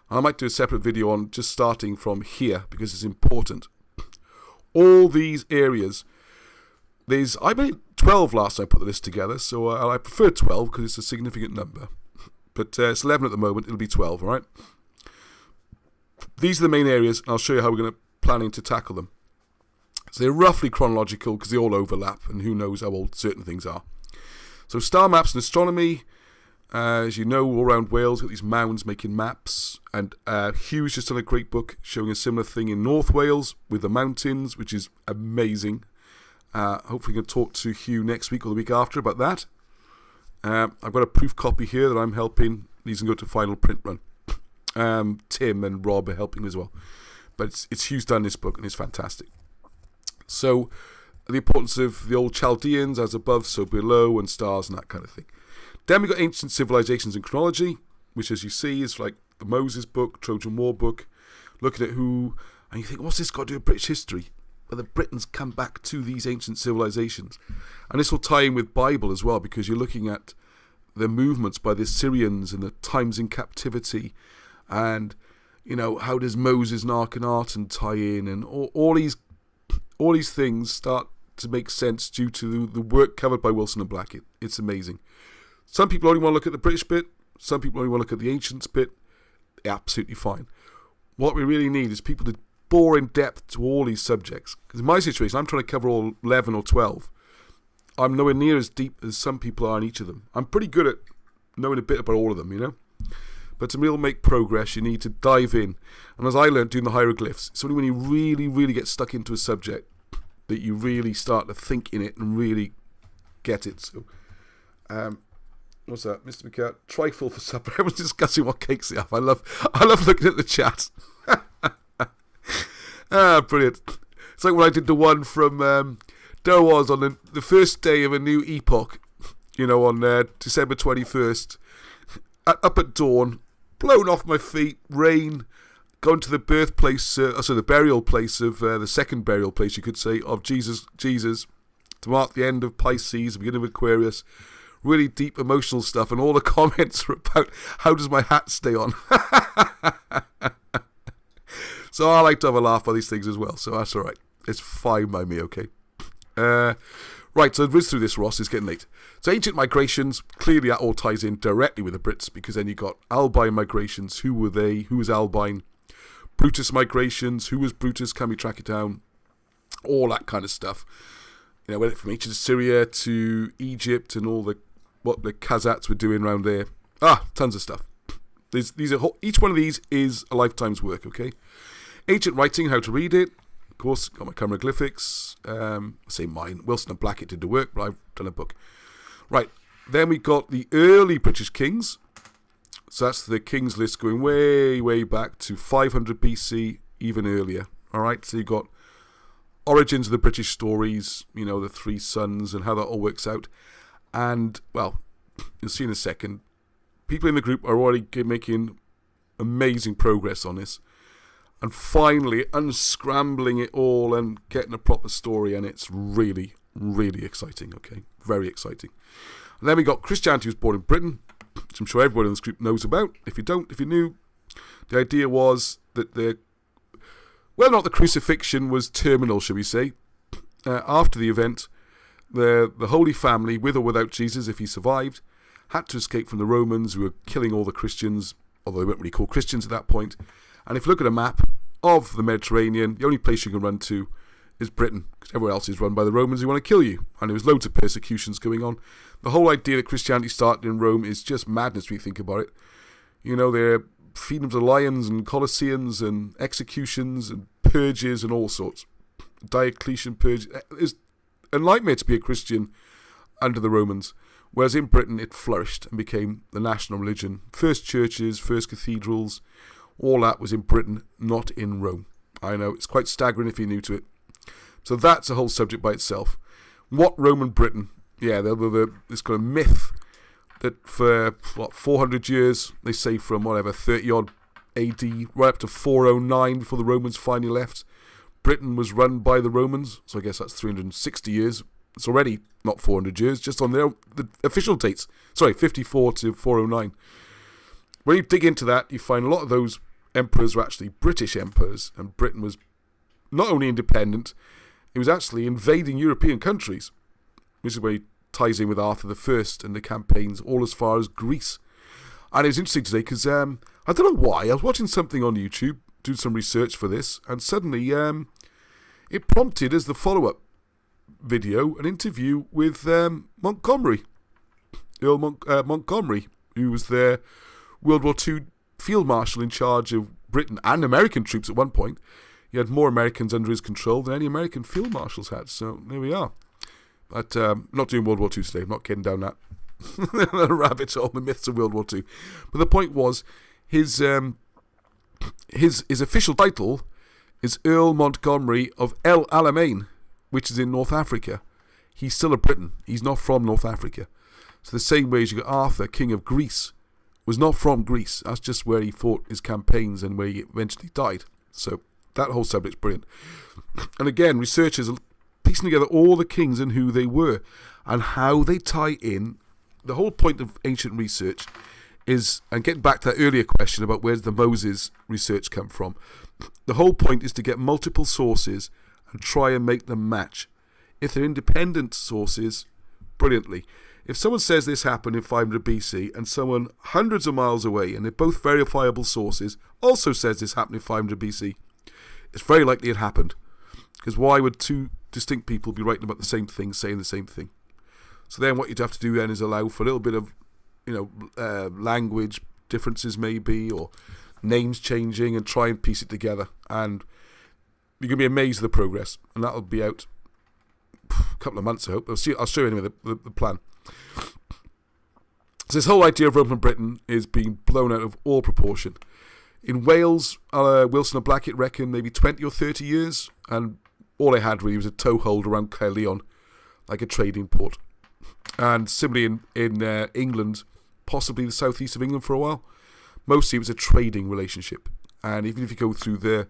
I might do a separate video on just starting from here, because it's important. All these areas, I made 12 last time I put the list together, so I prefer 12 because it's a significant number. But it's 11 at the moment, it'll be 12, alright? These are the main areas, and I'll show you how we're planning to tackle them. So they're roughly chronological because they all overlap, and who knows how old certain things are. So star maps and astronomy, as you know, all around Wales, got these mounds making maps, and Hugh's just done a great book showing a similar thing in North Wales with the mountains, which is amazing. Hopefully we can talk to Hugh next week or the week after about that. I've got a proof copy here that I'm helping. These can go to final print run. Tim and Rob are helping as well. But it's Hugh's done this book and it's fantastic. So the importance of the old Chaldeans, as above, so below, and stars and that kind of thing. Then we got ancient civilizations and chronology, which as you see is like the Moses book, Trojan War book, looking at who, and you think, what's this got to do with British history? Well, the Britons come back to these ancient civilizations. And this will tie in with Bible as well, because you're looking at the movements by the Assyrians and the times in captivity, and, you know, how does Moses and Akhenaten tie in, and all these things start to make sense due to the work covered by Wilson and Blackett. It's amazing. Some people only want to look at the British bit, some people only want to look at the ancients bit. Absolutely fine. What we really need is people to bore in depth to all these subjects. Because in my situation, I'm trying to cover all 11 or 12. I'm nowhere near as deep as some people are in each of them. I'm pretty good at knowing a bit about all of them, you know. But to really make progress, you need to dive in. And as I learned doing the hieroglyphs, it's only when you really, really get stuck into a subject that you really start to think in it and really get it. So, what's that, Mr. McCart? Trifle for supper. Everyone's discussing what cakes they have. I love looking at the chat. Brilliant. It's like when I did the one from there was on the first day of a new epoch, you know, on December 21st, up at dawn, blown off my feet, rain, gone to the birthplace, the burial place of the second burial place, you could say, of Jesus, to mark the end of Pisces, the beginning of Aquarius. Really deep emotional stuff, and all the comments are about how does my hat stay on. So I like to have a laugh by these things as well, so that's alright. It's fine by me, okay? Right, so whiz through this, Ross, it's getting late. So ancient migrations, clearly that all ties in directly with the Brits, because then you got Albine migrations, who were they, who was Albine? Brutus migrations, who was Brutus, can we track it down? All that kind of stuff. You know, went from ancient Assyria to Egypt and what the Khazats were doing around there. Tons of stuff. Each one of these is a lifetime's work, okay? Ancient writing, how to read it. Of course, got my hieroglyphics. Say mine. Wilson and Blackett did the work, but I've done a book. Right. Then we got the early British kings. So that's the kings list going way, way back to 500 BC, even earlier. All right. So you got origins of the British stories, you know, the three sons and how that all works out. And, well, you'll see in a second, people in the group are already making amazing progress on this. And finally, unscrambling it all and getting a proper story, and it's really, really exciting, okay? Very exciting. And then we got Christianity was born in Britain, which I'm sure everyone in this group knows about. If you don't, if you're new, the idea was that not the crucifixion was terminal, shall we say. After the event, the Holy Family, with or without Jesus, if he survived, had to escape from the Romans who were killing all the Christians, although they weren't really called Christians at that point. And if you look at a map of the Mediterranean, the only place you can run to is Britain, because everywhere else is run by the Romans who want to kill you. And there was loads of persecutions going on. The whole idea that Christianity started in Rome is just madness when you think about it. You know, they're feeding them to lions and colosseums and executions and purges and all sorts. Diocletian purges. It's a nightmare to be a Christian under the Romans, whereas in Britain it flourished and became the national religion. First churches, first cathedrals, all that was in Britain, not in Rome. I know, it's quite staggering if you're new to it. So that's a whole subject by itself. What Roman Britain? Yeah, this kind of myth that for, 400 years, they say from 30-odd AD, right up to 409 before the Romans finally left, Britain was run by the Romans, so I guess that's 360 years. It's already not 400 years, just on the official dates. Sorry, 54 to 409. When you dig into that, you find a lot of those emperors were actually British emperors, and Britain was not only independent, it was actually invading European countries, which is where he ties in with Arthur I and the campaigns all as far as Greece. And it was interesting today because I don't know why, I was watching something on YouTube, doing some research for this, and suddenly it prompted as the follow-up video an interview with Montgomery, Earl Montgomery, who was the World War II field marshal in charge of Britain and American troops at one point. He had more Americans under his control than any American field marshals had, so there we are. But not doing World War II today, I'm not getting down that rabbit hole, the myths of World War II. But the point was, his official title is Earl Montgomery of El Alamein, which is in North Africa. He's still a Briton. He's not from North Africa. So the same way as you got Arthur, King of Greece, was not from Greece. That's just where he fought his campaigns and where he eventually died. So that whole subject's brilliant. And again, researchers are piecing together all the kings and who they were and how they tie in. The whole point of ancient research is, and getting back to that earlier question about where's the Moses research come from, the whole point is to get multiple sources and try and make them match. If they're independent sources, brilliantly. If someone says this happened in 500 BC and someone hundreds of miles away, and they're both verifiable sources, also says this happened in 500 BC, it's very likely it happened. Because why would two distinct people be writing about the same thing, saying the same thing? So then what you'd have to do then is allow for a little bit of, language differences maybe, or names changing, and try and piece it together. And you're going to be amazed at the progress. And that'll be out a couple of months, I hope. I'll show you anyway the plan. So this whole idea of Roman Britain is being blown out of all proportion. In Wales, Wilson and Blackett reckon maybe 20 or 30 years, and all they had really was a toehold around Caerleon, like a trading port. And similarly in England, possibly the southeast of England for a while, mostly it was a trading relationship. And even if you go through the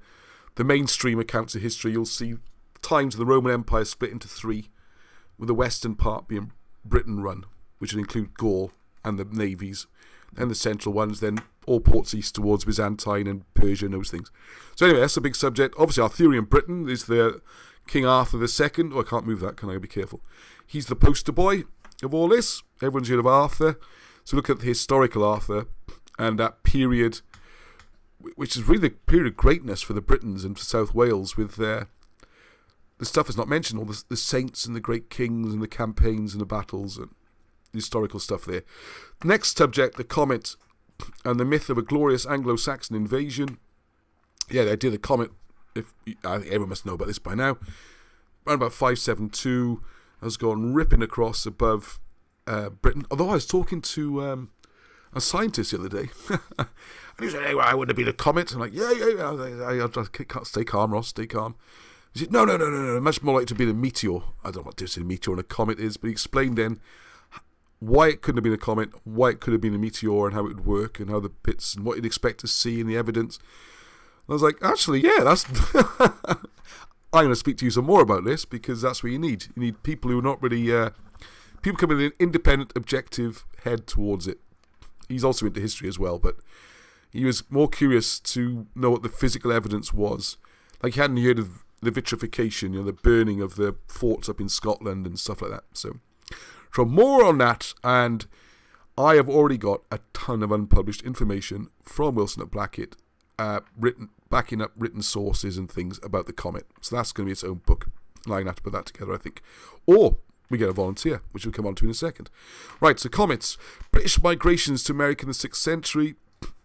mainstream accounts of history, you'll see times the Roman Empire split into three, with the western part being Britain run, which would include Gaul and the navies, and the central ones, then all ports east towards Byzantine and Persia and those things. So anyway, that's a big subject. Obviously, Arthurian Britain is the King Arthur II. Oh, I can't move that, can I? Be careful. He's the poster boy of all this. Everyone's heard of Arthur. So look at the historical Arthur and that period, which is really the period of greatness for the Britons and for South Wales, with the stuff that's not mentioned, all the saints and the great kings and the campaigns and the battles and the historical stuff there. The next subject, the comet and the myth of a glorious Anglo-Saxon invasion. Yeah, the idea of the comet, I think everyone must know about this by now. Around about 572, has gone ripping across above Britain. Although I was talking to a scientist the other day, and he said, "Hey, well, I wouldn't have been a comet." I'm like, "Yeah. I can't stay calm, Ross. Stay calm." He said, "No. Much more likely to be a meteor." I don't know what difference a meteor and a comet is, but he explained then why it couldn't have been a comet, why it could have been a meteor, and how it would work, and how the bits, and what you'd expect to see in the evidence. And I was like, actually, yeah, that's... I'm going to speak to you some more about this, because that's what you need. You need people who are not really... people come with an independent, objective head towards it. He's also into history as well, but he was more curious to know what the physical evidence was. Like, he hadn't heard of the vitrification, the burning of the forts up in Scotland and stuff like that. So more on that, and I have already got a ton of unpublished information from Wilson at Blackett, backing up written sources and things about the comet. So that's going to be its own book. I'm going to have to put that together, I think. Or we get a volunteer, which we'll come on to in a second. Right, so comets. British migrations to America in the 6th century.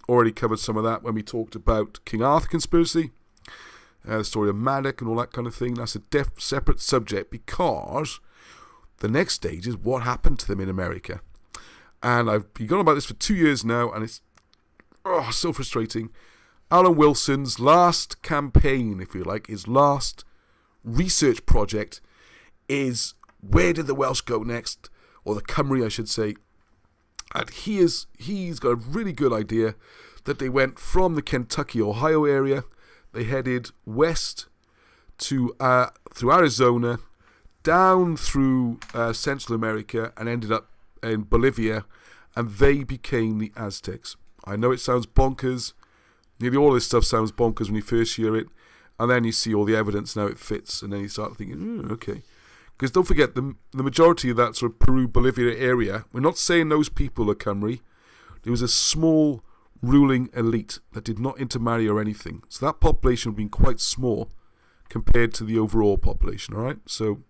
already covered some of that when we talked about King Arthur conspiracy, the story of Maddock and all that kind of thing. That's a separate subject, because the next stage is what happened to them in America. And I've been going about this for 2 years now, and it's so frustrating. Alan Wilson's last campaign, if you like, his last research project is, where did the Welsh go next? Or the Cymry, I should say. And he's got a really good idea that they went from the Kentucky, Ohio area. They headed west to through Arizona, down through Central America, and ended up in Bolivia, and they became the Aztecs. I know it sounds bonkers. Nearly all this stuff sounds bonkers when you first hear it, and then you see all the evidence, now it fits, and then you start thinking, okay. Because don't forget, the majority of that sort of Peru-Bolivia area, we're not saying those people are Cymry. There was a small ruling elite that did not intermarry or anything. So that population would have been quite small compared to the overall population, all right? So,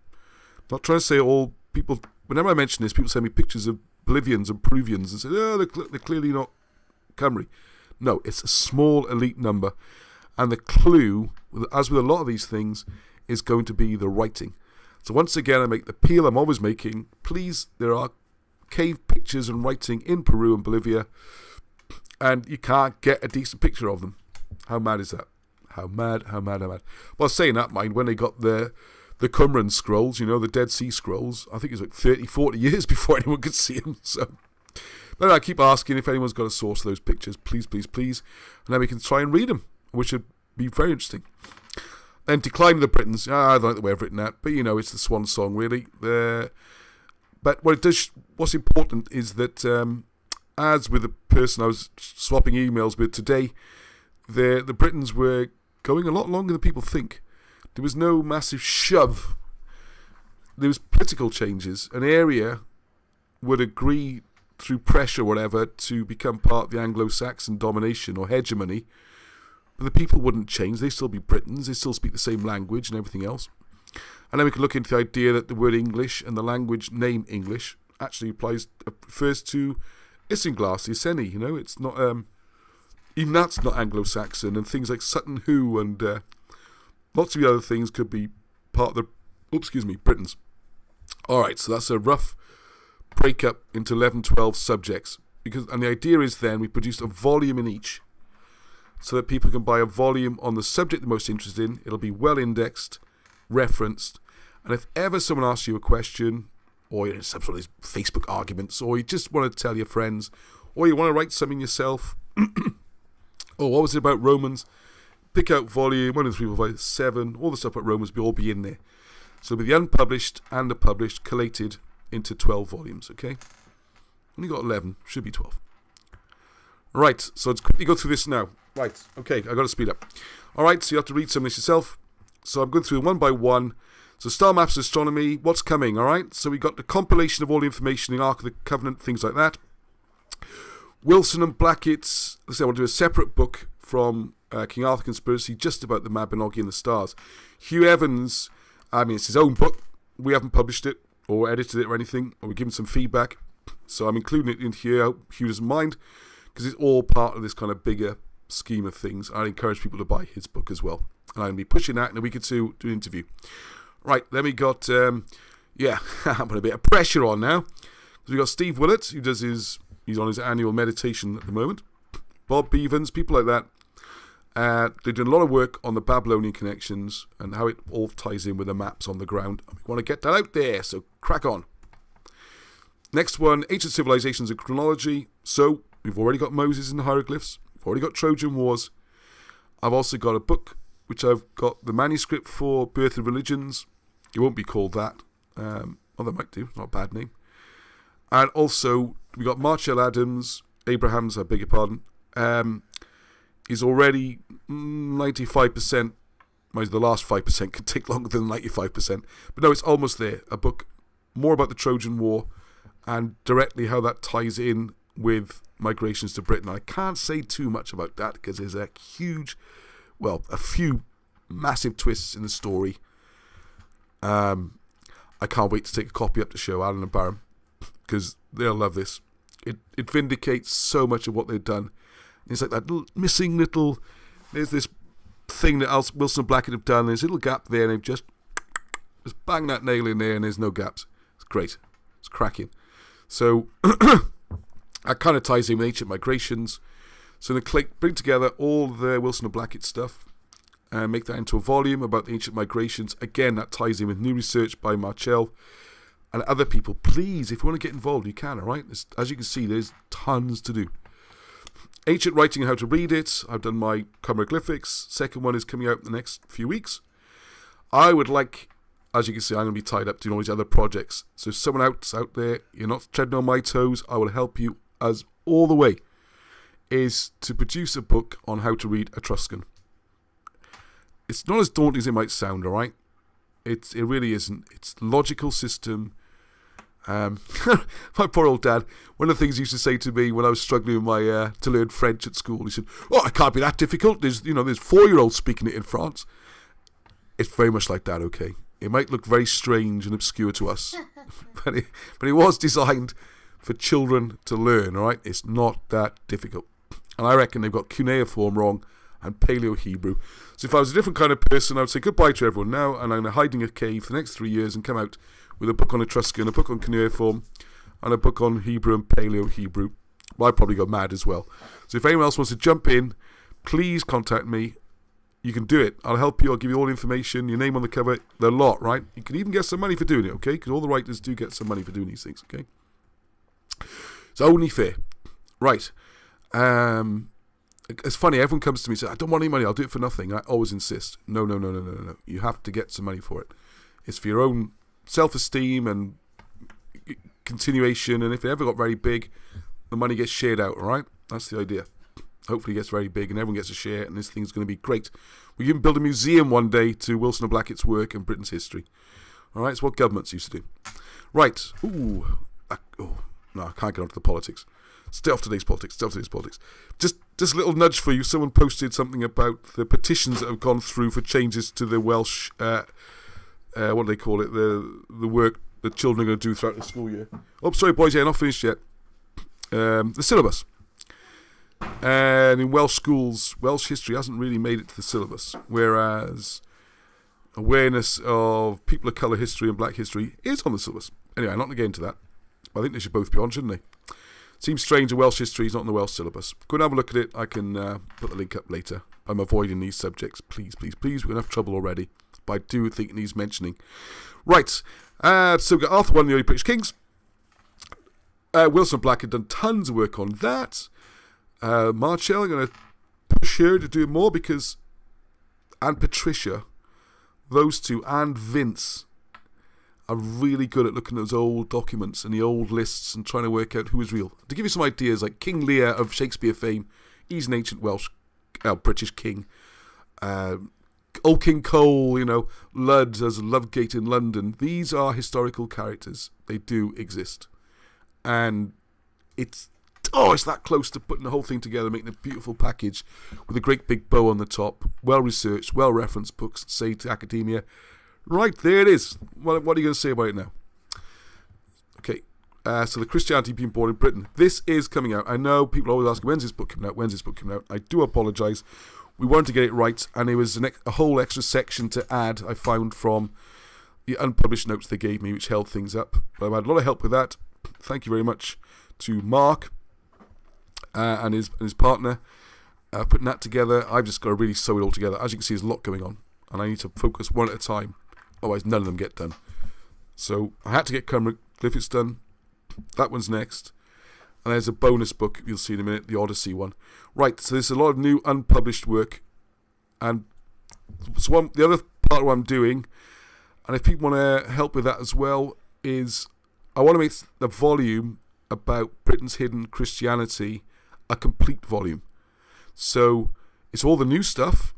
not trying to say all people... Whenever I mention this, people send me pictures of Bolivians and Peruvians and say, they're clearly not Cymry. No, it's a small elite number. And the clue, as with a lot of these things, is going to be the writing. So once again, I make the appeal I'm always making. Please, there are cave pictures and writing in Peru and Bolivia, and you can't get a decent picture of them. How mad is that? How mad. Well, saying that, mind, when they got the Qumran scrolls, the Dead Sea Scrolls, I think it was like 30, 40 years before anyone could see them. So, but I keep asking if anyone's got a source of those pictures, please, and then we can try and read them, which would be very interesting. And Decline of the Britons, I don't like the way I've written that, but it's the swan song, really. But what's important is that, as with the person I was swapping emails with today, the Britons were going a lot longer than people think. There was no massive shove. There was political changes. An area would agree through pressure or whatever to become part of the Anglo-Saxon domination or hegemony. But the people wouldn't change. They'd still be Britons. They'd still speak the same language and everything else. And then we could look into the idea that the word English and the language name English actually refers to Isinglass, the Iceni. It's not... even that's not Anglo-Saxon. And things like Sutton Hoo and lots of the other things could be part of the... Britons. Alright, so that's a rough breakup into 11, 12 subjects. And the idea is then we produced a volume in each, so that people can buy a volume on the subject they're most interested in. It'll be well indexed, referenced, and if ever someone asks you a question, or you're in some sort of these Facebook arguments, or you just want to tell your friends, or you want to write something yourself, or what was it about Romans, pick out volume 1, 2, 3, 4, 5, 7, all the stuff about Romans will all be in there. So it'll be the unpublished and the published collated into 12 volumes, okay? Only got 11, should be 12. Right, so let's quickly go through this now. Right, okay, I've got to speed up. Alright, so you have to read some of this yourself. So I'm going through them one by one. So Star Maps Astronomy, what's coming, alright? So we got the compilation of all the information in Ark of the Covenant, things like that. Wilson and Blackett's, let's say I want to do a separate book from King Arthur Conspiracy, just about the Mabinogi and the stars. Hugh Evans, it's his own book. We haven't published it, or edited it or anything, or we've given some feedback. So I'm including it in here. I hope Hugh doesn't mind, because it's all part of this kind of bigger scheme of things. I encourage people to buy his book as well, and I'm going to be pushing that in a week or two, do an interview. Right, then we got I'm putting a bit of pressure on now, because we got Steve Willett, who does he's on his annual meditation at the moment, Bob Beavens, people like that. They're doing a lot of work on the Babylonian connections and how it all ties in with the maps on the ground. We want to get that out there, so crack on. Next one, Ancient Civilizations and Chronology. So we've already got Moses and the Hieroglyphs. We've already got Trojan Wars. I've also got a book which I've got the manuscript for, Birth of Religions. It won't be called that. Well, they might do. Not a bad name. And also, we got Marshall Adams, Abraham's, I beg your pardon. Is already 95%. The last 5% could take longer than 95%. But no, it's almost there. A book more about the Trojan War and directly how that ties in with migrations to Britain. I can't say too much about that because there's a few massive twists in the story. I can't wait to take a copy up to show Alan and Barham, because they'll love this. It vindicates so much of what they've done. It's like that little missing little. There's this thing that Wilson and Blackett have done. There's a little gap there, and they've just bang that nail in there, and there's no gaps. It's great. It's cracking. So that kind of ties in with ancient migrations. So they bring together all the Wilson and Blackett stuff and make that into a volume about the ancient migrations. Again, that ties in with new research by Marchell and other people. Please, if you want to get involved, you can, all right? As you can see, there's tons to do. Ancient writing and how to read it. I've done my hieroglyphics. Second one is coming out in the next few weeks. I would like, as you can see, I'm going to be tied up doing all these other projects. So if someone out there, you're not treading on my toes, I will help you as all the way, is to produce a book on how to read Etruscan. It's not as daunting as it might sound, all right? It really isn't. It's a logical system. My poor old dad, one of the things he used to say to me when I was struggling with my to learn French at school, he said, "Oh, it can't be that difficult. There's 4-year-olds speaking it in France." It's very much like that, okay? It might look very strange and obscure to us, but it was designed for children to learn, all right? It's not that difficult. And I reckon they've got cuneiform wrong and Paleo-Hebrew. So if I was a different kind of person, I would say goodbye to everyone now, and I'm going to hide in a cave for the next 3 years and come out with a book on Etruscan, a book on cuneiform, and a book on Hebrew and Paleo-Hebrew. Well, I'd probably go mad as well. So if anyone else wants to jump in, please contact me. You can do it. I'll help you. I'll give you all the information, your name on the cover, the lot, right? You can even get some money for doing it, okay? Because all the writers do get some money for doing these things, okay? It's only fair. Right. It's funny, everyone comes to me and says, "I don't want any money, I'll do it for nothing." I always insist, no. You have to get some money for it. It's for your own self-esteem and continuation, and if it ever got very big, the money gets shared out, alright? That's the idea. Hopefully it gets very big and everyone gets a share, and this thing's going to be great. We can build a museum one day to Wilson and Blackett's work and Britain's history. Alright, it's what governments used to do. Right, no, I can't get onto the politics. Stay off today's politics. Just a little nudge for you. Someone posted something about the petitions that have gone through for changes to the Welsh, what do they call it? The work that children are going to do throughout the school year. Oh, sorry, boys, not finished yet. The syllabus. And in Welsh schools, Welsh history hasn't really made it to the syllabus, whereas awareness of people of colour history and black history is on the syllabus. Anyway, I'm not going to get into that. I think they should both be on, shouldn't they? Seems strange that Welsh history is not in the Welsh syllabus. Go and have a look at it. I can put the link up later. I'm avoiding these subjects. Please. We're going to have trouble already. But I do think it needs mentioning. Right. So we've got Arthur I and the early British kings. Wilson and Blackett done tons of work on that. Marchell, I'm going to push her to do more because... And Patricia, those two, and Vince... are really good at looking at those old documents and the old lists and trying to work out who is real. To give you some ideas, like King Lear of Shakespeare fame, he's an ancient British king. Old King Cole, Ludd as Ludgate in London. These are historical characters. They do exist. And it's that close to putting the whole thing together, making a beautiful package with a great big bow on the top, well-researched, well-referenced books, say to academia. Right, there it is. What are you going to say about it now? Okay, so the Christianity being born in Britain. This is coming out. I know people always ask, when's this book coming out? I do apologise. We wanted to get it right, and it was a whole extra section to add, I found, from the unpublished notes they gave me, which held things up. But I've had a lot of help with that. Thank you very much to Mark and his partner putting that together. I've just got to really sew it all together. As you can see, there's a lot going on, and I need to focus one at a time. Otherwise, none of them get done. So I had to get hieroglyphics done. That one's next. And there's a bonus book you'll see in a minute, the Odyssey one. Right, so there's a lot of new unpublished work. And so the other part of what I'm doing, and if people want to help with that as well, is I want to make the volume about Britain's hidden Christianity a complete volume. So it's all the new stuff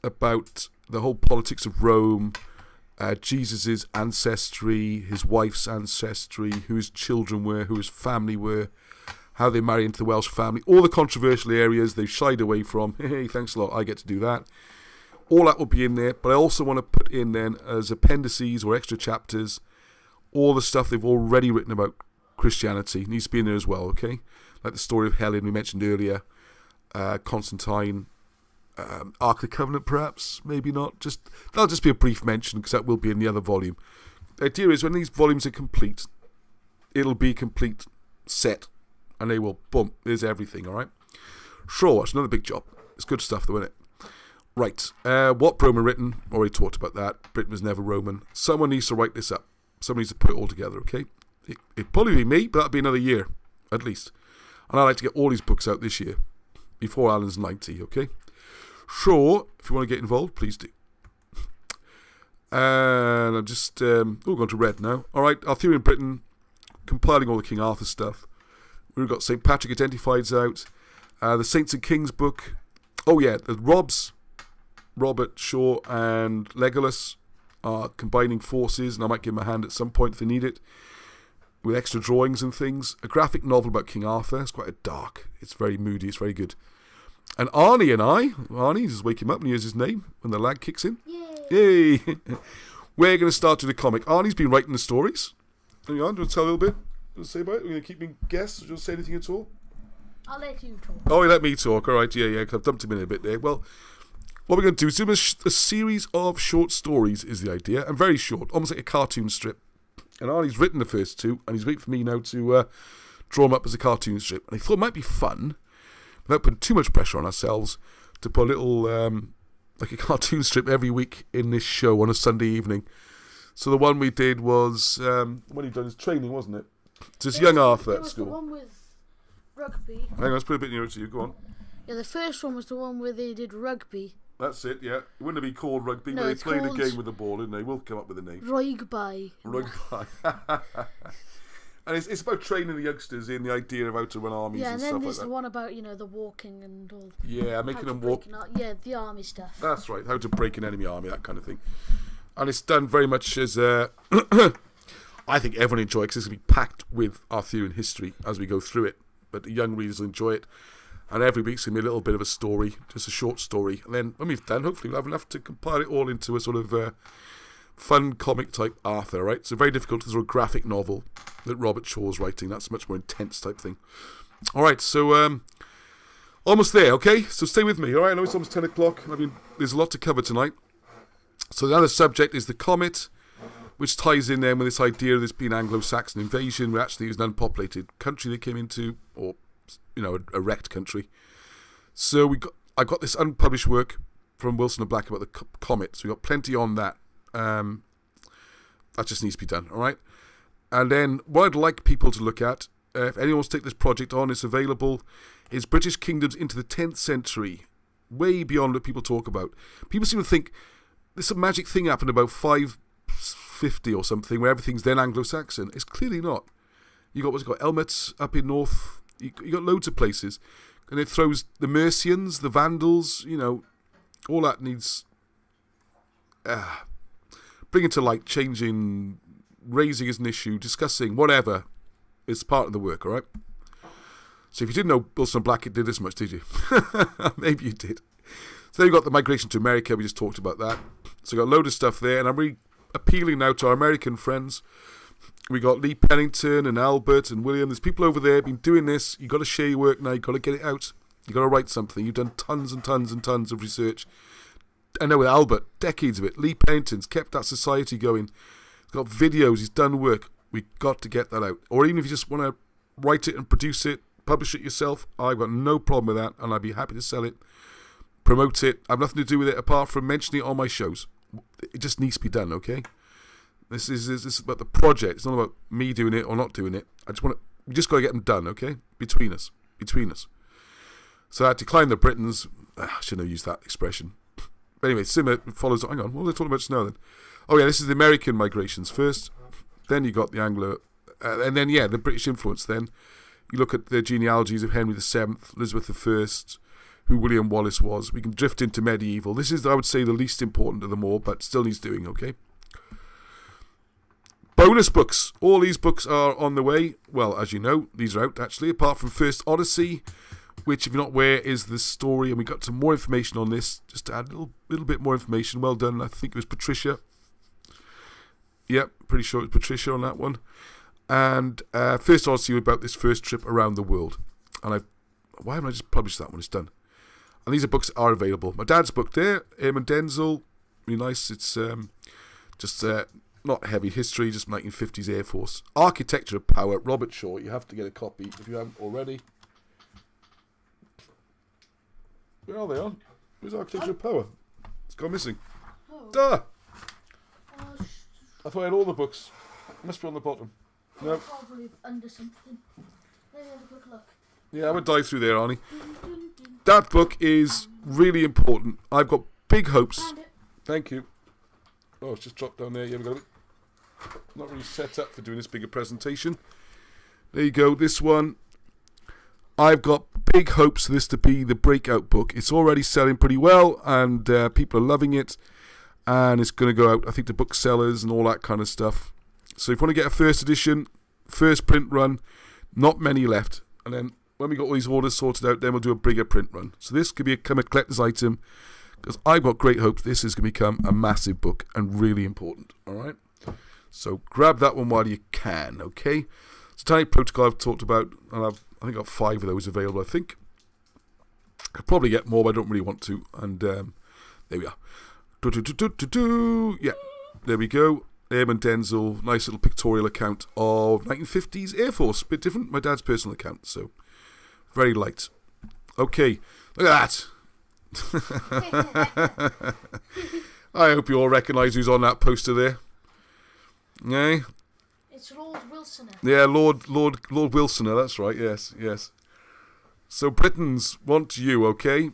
about the whole politics of Rome, Jesus' ancestry, his wife's ancestry, who his children were, who his family were, how they marry into the Welsh family, all the controversial areas they've shied away from. Hey, thanks a lot, I get to do that. All that will be in there, but I also want to put in then as appendices or extra chapters all the stuff they've already written about Christianity. Needs to be in there as well, okay? Like the story of Helen we mentioned earlier. Constantine, Ark of the Covenant, perhaps, maybe not. That'll just be a brief mention because that will be in the other volume. The idea is when these volumes are complete, it'll be a complete set, and they will, boom, there's everything, all right? Sure, it's another big job. It's good stuff, though, isn't it? Right, what Rome written? Already talked about that. Britain was never Roman. Someone needs to write this up. Someone needs to put it all together, okay? It'd probably be me, but that'll be another year, at least. And I'd like to get all these books out this year, before Alan's 90, okay? Sure, if you want to get involved, please do. And I'm just, going to red now. All right, Arthurian Britain, compiling all the King Arthur stuff. We've got St. Patrick Identifieds out. The Saints and Kings book. Oh yeah, the Robert Shaw and Legolas are combining forces, and I might give them a hand at some point if they need it, with extra drawings and things. A graphic novel about King Arthur. It's quite dark. It's very moody. It's very good. And Arnie, just wake him up and he hears his name when the lag kicks in. Yay! We're going to start with the comic. Arnie's been writing the stories. Hang on, do you want to tell a little bit? What to say about it? We're going to keep me guess. Do you want to say anything at all? I'll let you talk. Oh, you let me talk. All right, yeah, because I've dumped him in a bit there. Well, what we're going to do is do a series of short stories is the idea, and very short, almost like a cartoon strip. And Arnie's written the first two, and he's waiting for me now to draw them up as a cartoon strip. And I thought it might be fun, without putting too much pressure on ourselves, to put a little, like a cartoon strip every week in this show on a Sunday evening. So the one we did was, when he done his training, wasn't it? So it's young Arthur at school. The one with rugby. Hang on, let's put a bit nearer to you, go on. Yeah, the first one was the one where they did rugby. That's it, yeah. It wouldn't have been called rugby, No, but they it's played a called game with the ball, didn't they? We'll come up with a name. Rugby. And it's about training the youngsters in the idea of how to run armies and stuff like that. Yeah, and then there's the one about, the walking and all. Yeah, making them walk. The army stuff. That's right, how to break an enemy army, that kind of thing. And it's done very much as I think everyone enjoy it because it's going to be packed with Arthurian history as we go through it. But the young readers will enjoy it. And every week's going to be a little bit of a story, just a short story. And then when we've done, hopefully we'll have enough to compile it all into a sort of fun comic type Arthur, right? So very difficult to sort of graphic novel that Robert Shaw's writing. That's a much more intense type thing. All right, so almost there, okay? So stay with me, all right? I know it's almost 10 o'clock. I mean, there's a lot to cover tonight. So the other subject is the comet, which ties in then with this idea of this being Anglo-Saxon invasion, where actually it was an unpopulated country they came into, or a wrecked country. So I got this unpublished work from Wilson and Blackett about the comet. So we got plenty on that. That just needs to be done, all right? And then what I'd like people to look at, if anyone wants to take this project on, it's available, is British kingdoms into the 10th century, way beyond what people talk about. People seem to think there's some magic thing happened about 550 or something, where everything's then Anglo-Saxon. It's clearly not. You got Elmet up in north. You got loads of places, and it throws the Mercians, the Vandals. All that needs bringing to light, changing, raising as an issue, discussing whatever is part of the work. All right. So if you didn't know Wilson and Blackett did this much, did you? Maybe you did. So then you got the migration to America. We just talked about that. So we got a load of stuff there, and I'm really appealing now to our American friends. We got Lee Pennington and Albert and William. There's people over there been doing this. You got to share your work now. You got to get it out. You got to write something. You've done tons and tons and tons of research. I know with Albert, decades of it. Lee Pennington's kept that society going. He's got videos. He's done work. We got to get that out. Or even if you just want to write it and produce it, publish it yourself, I've got no problem with that, and I'd be happy to sell it, promote it. I have nothing to do with it apart from mentioning it on my shows. It just needs to be done, okay? This is about the project. It's not about me doing it or not doing it. We just got to get them done, okay? Between us. So I had to climb the Britons. I shouldn't have used that expression. But anyway, similar follows. Hang on, what was I talking about just now then? Oh yeah, this is the American migrations first. Then you got the Anglo, and then the British influence. Then you look at the genealogies of Henry VII, Elizabeth I, who William Wallace was. We can drift into medieval. This is, I would say, the least important of them all, but still needs doing, okay? Bonus books. All these books are on the way. Well, as you know, these are out, actually, apart from First Odyssey, which, if you're not aware, is the story, and we got some more information on this, just to add a little bit more information. Well done. I think it was Patricia. Yep, pretty sure it was Patricia on that one. And First Odyssey about this first trip around the world. And why haven't I just published that one? It's done. And these are books that are available. My dad's book there, and Denzel, really nice. It's just not heavy history, just 1950s Air Force. Architecture of Power, Robert Shaw. You have to get a copy if you haven't already. Where are they on? Where's Architecture of Power? It's gone missing. Oh. Duh! I thought I had all the books. Must be on the bottom. No. Probably under something. Let me have a quick look. Yeah, I would dive through there, Arnie. That book is really important. I've got big hopes. Found it. Thank you. Oh, it's just dropped down there. You haven't got it. Not really set up for doing this bigger presentation. There you go. This one. I've got big hopes for this to be the breakout book. It's already selling pretty well, and people are loving it. And it's going to go out, I think, to booksellers and all that kind of stuff. So if you want to get a first edition, first print run, not many left. And then when we got all these orders sorted out, then we'll do a bigger print run. So this could become a collector's item, because I've got great hope this is going to become a massive book and really important. All right? So grab that one while you can, okay? Satanic Protocol I've talked about, and I think I've got 5 of those available, I think. I'll probably get more, but I don't really want to. And there we are. Yeah, there we go. Eamon Denzel, nice little pictorial account of 1950s Air Force. Bit different, my dad's personal account, so very light. Okay, look at that. I hope you all recognise who's on that poster there. Yeah. It's Lord Wilsoner. Yeah, Lord Wilsoner, that's right, yes. So Britons want you, okay?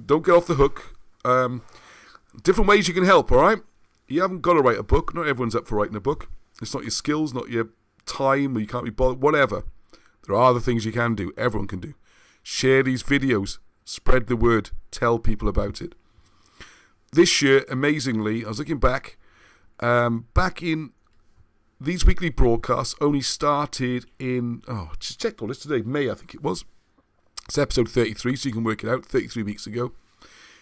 Don't get off the hook. Different ways you can help, alright? You haven't got to write a book. Not everyone's up for writing a book. It's not your skills, not your time, or you can't be bothered, whatever. There are other things you can do. Everyone can do. Share these videos. Spread the word. Tell people about it. This year, amazingly, I was looking back. Back in these weekly broadcasts only started in, just checked all this today, May I think it was. It's episode 33, so you can work it out, 33 weeks ago.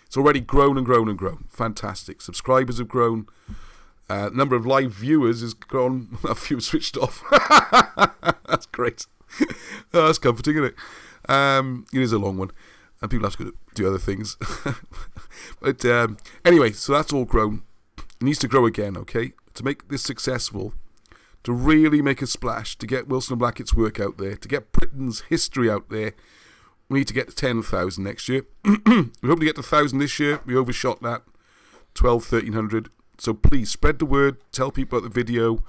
It's already grown and grown and grown. Fantastic. Subscribers have grown. Number of live viewers has grown. A few switched off. That's great. That's comforting, isn't it? It is a long one. And people have to go do other things. But anyway, so that's all grown. It needs to grow again, okay? To make this successful, to really make a splash, to get Wilson and Blackett's work out there, to get Britain's history out there, we need to get to 10,000 next year. We hope to get to 1,000 this year. We overshot that. 1,300. So please spread the word. Tell people about the video.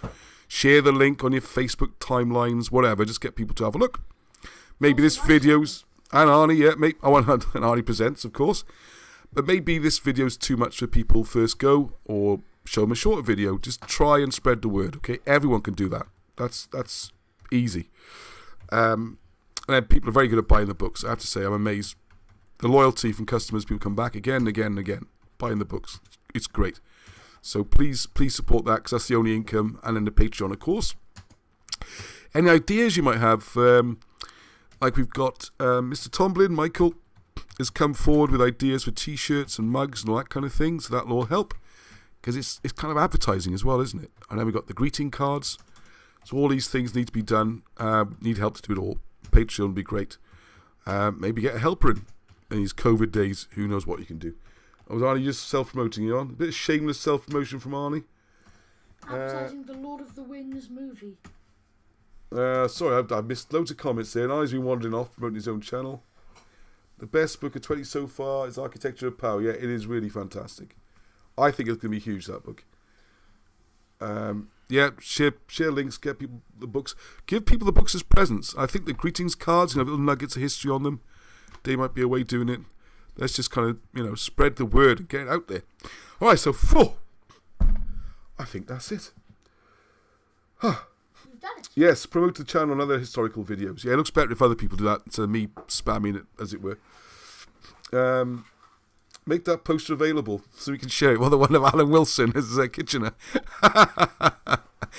Share the link on your Facebook timelines. Whatever. Just get people to have a look. Maybe this video's... And Arnie, yeah. I want an Arnie Presents, of course. But maybe this video's too much for people first go. Or show them a shorter video. Just try and spread the word, okay? Everyone can do that. That's easy. And people are very good at buying the books. I have to say, I'm amazed. The loyalty from customers, people come back again and again and again, buying the books. It's great. So please support that, because that's the only income. And then the Patreon, of course. Any ideas you might have? Like we've got Mr. Tomlin, Michael, has come forward with ideas for T-shirts and mugs and all that kind of thing. So that'll all help. Because it's kind of advertising as well, isn't it? And then we've got the greeting cards. So all these things need to be done. Need help to do it all. Patreon would be great. Maybe get a helper in these COVID days. Who knows what you can do. Was Arnie just self-promoting you on? A bit of shameless self-promotion from Arnie. Advertising the Lord of the Wings movie. Sorry, I missed loads of comments there. And Arnie's been wandering off promoting his own channel. The best book of 20 so far is Architecture of Power. Yeah, it is really fantastic. I think it's going to be huge, that book. Yeah, share links, get people the books. Give people the books as presents. I think the greetings cards, have little nuggets of history on them. They might be a way of doing it. Let's just kind of, spread the word and get it out there. All right, so 4. I think that's it. Huh. You've done it. Yes, promote the channel and other historical videos. Yeah, it looks better if other people do that instead of me spamming it, as it were. Make that poster available so we can share it. Well, the one of Alan Wilson as Kitchener.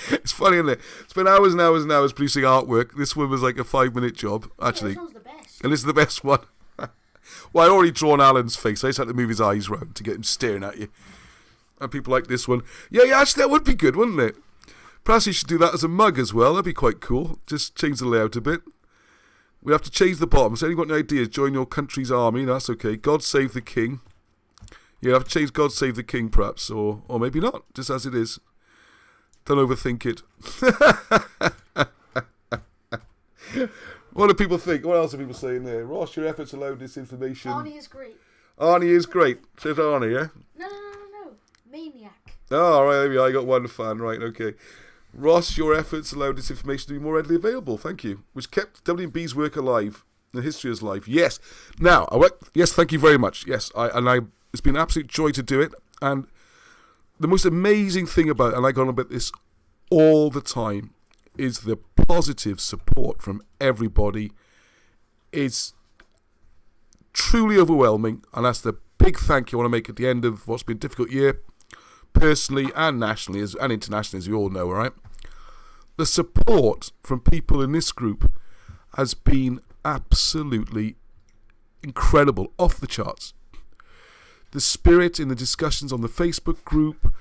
It's funny, isn't it? Spent hours and hours and hours producing artwork. This one was like a 5-minute job, actually. Yeah, this one's the best. And this is the best one. Well, I'd already drawn Alan's face. I just had to move his eyes round to get him staring at you. And people like this one. Yeah, actually, that would be good, wouldn't it? Perhaps you should do that as a mug as well. That'd be quite cool. Just change the layout a bit. We have to change the bottom. So, anyone got any ideas? Join your country's army. That's okay. God save the king. Yeah, I have to change God save the king, perhaps, or maybe not. Just as it is. Don't overthink it. What do people think? What else are people saying there? Ross, your efforts allowed this information. Arnie is great. Arnie is great. Says Arnie, yeah? No. Maniac. Oh, right, there we are. I got one fan. Right, okay. Ross, your efforts allowed this information to be more readily available. Thank you. Which kept W&B's work alive. The history is alive. Yes. Now, yes, thank you very much. Yes, it's been an absolute joy to do it. And the most amazing thing about it, and I go on about this all the time, is the positive support from everybody is truly overwhelming, and that's the big thank you I want to make at the end of what's been a difficult year, personally and nationally and internationally, as you all know, right? The support from people in this group has been absolutely incredible, off the charts. The spirit in the discussions on the Facebook group,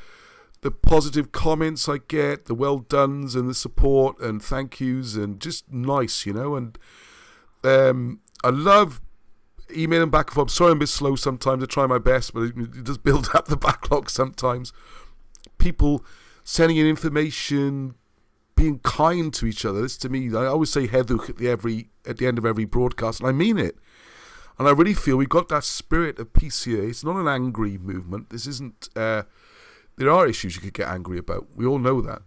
the positive comments I get, the well dones and the support and thank yous, and just nice, and I love emailing back and forth. I'm sorry I'm a bit slow sometimes. I try my best, but it does build up the backlog sometimes. People sending in information, being kind to each other. This, to me, I always say hedwch at the end of every broadcast, and I mean it. And I really feel we've got that spirit of peace here. It's not an angry movement. This isn't... there are issues you could get angry about. We all know that.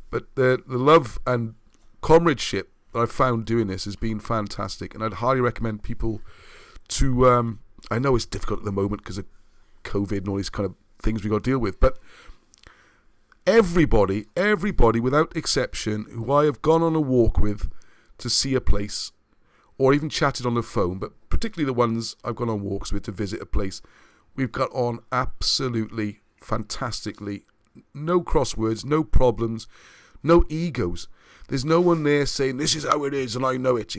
But the love and comradeship that I've found doing this has been fantastic. And I'd highly recommend people to... I know it's difficult at the moment because of COVID and all these kind of things we've got to deal with. But everybody without exception who I have gone on a walk with to see a place, or even chatted on the phone, but particularly the ones I've gone on walks with to visit a place, we've got on absolutely fantastically. No crosswords, no problems, no egos. There's no one there saying, this is how it is and I know it,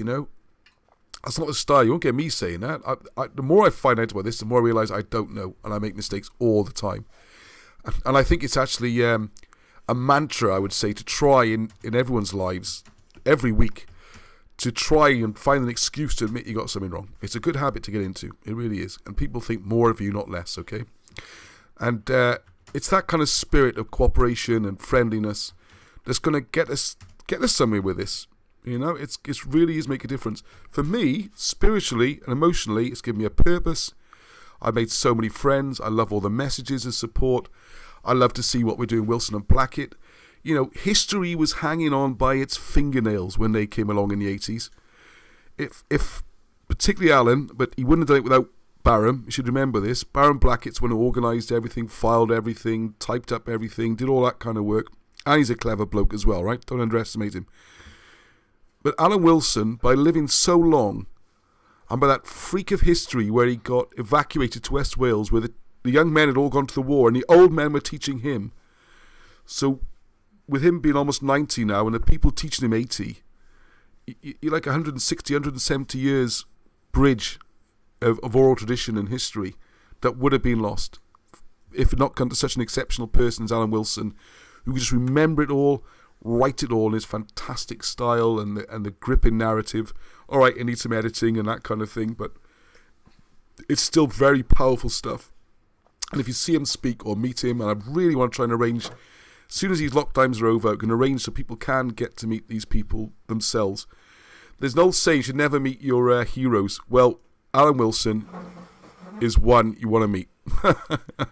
That's not the style. You won't get me saying that. The more I find out about this, the more I realise I don't know, and I make mistakes all the time. And I think it's actually a mantra, I would say, to try in everyone's lives every week, to try and find an excuse to admit you got something wrong. It's a good habit to get into. It really is. And people think more of you, not less, okay? And it's that kind of spirit of cooperation and friendliness that's going to get us somewhere with this. It's really is make a difference. For me, spiritually and emotionally, it's given me a purpose. I made so many friends. I love all the messages of support. I love to see what we're doing, Wilson and Blackett. History was hanging on by its fingernails when they came along in the 80s. If particularly Alan, but he wouldn't have done it without Barham. You should remember this. Barham Blackett's one who organised everything, filed everything, typed up everything, did all that kind of work. And he's a clever bloke as well, right? Don't underestimate him. But Alan Wilson, by living so long, and by that freak of history where he got evacuated to West Wales, where the young men had all gone to the war, and the old men were teaching him. So, with him being almost 90 now, and the people teaching him 80, you're like 160, 170 years bridge of oral tradition and history that would have been lost if it not come to such an exceptional person as Alan Wilson, who could just remember it all, write it all in his fantastic style and the gripping narrative. All right, it needs some editing and that kind of thing, but it's still very powerful stuff. And if you see him speak or meet him, and I really want to try and arrange, as soon as these lockdowns are over, I can arrange so people can get to meet these people themselves. There's an old saying, you should never meet your heroes. Well, Alan Wilson is one you want to meet.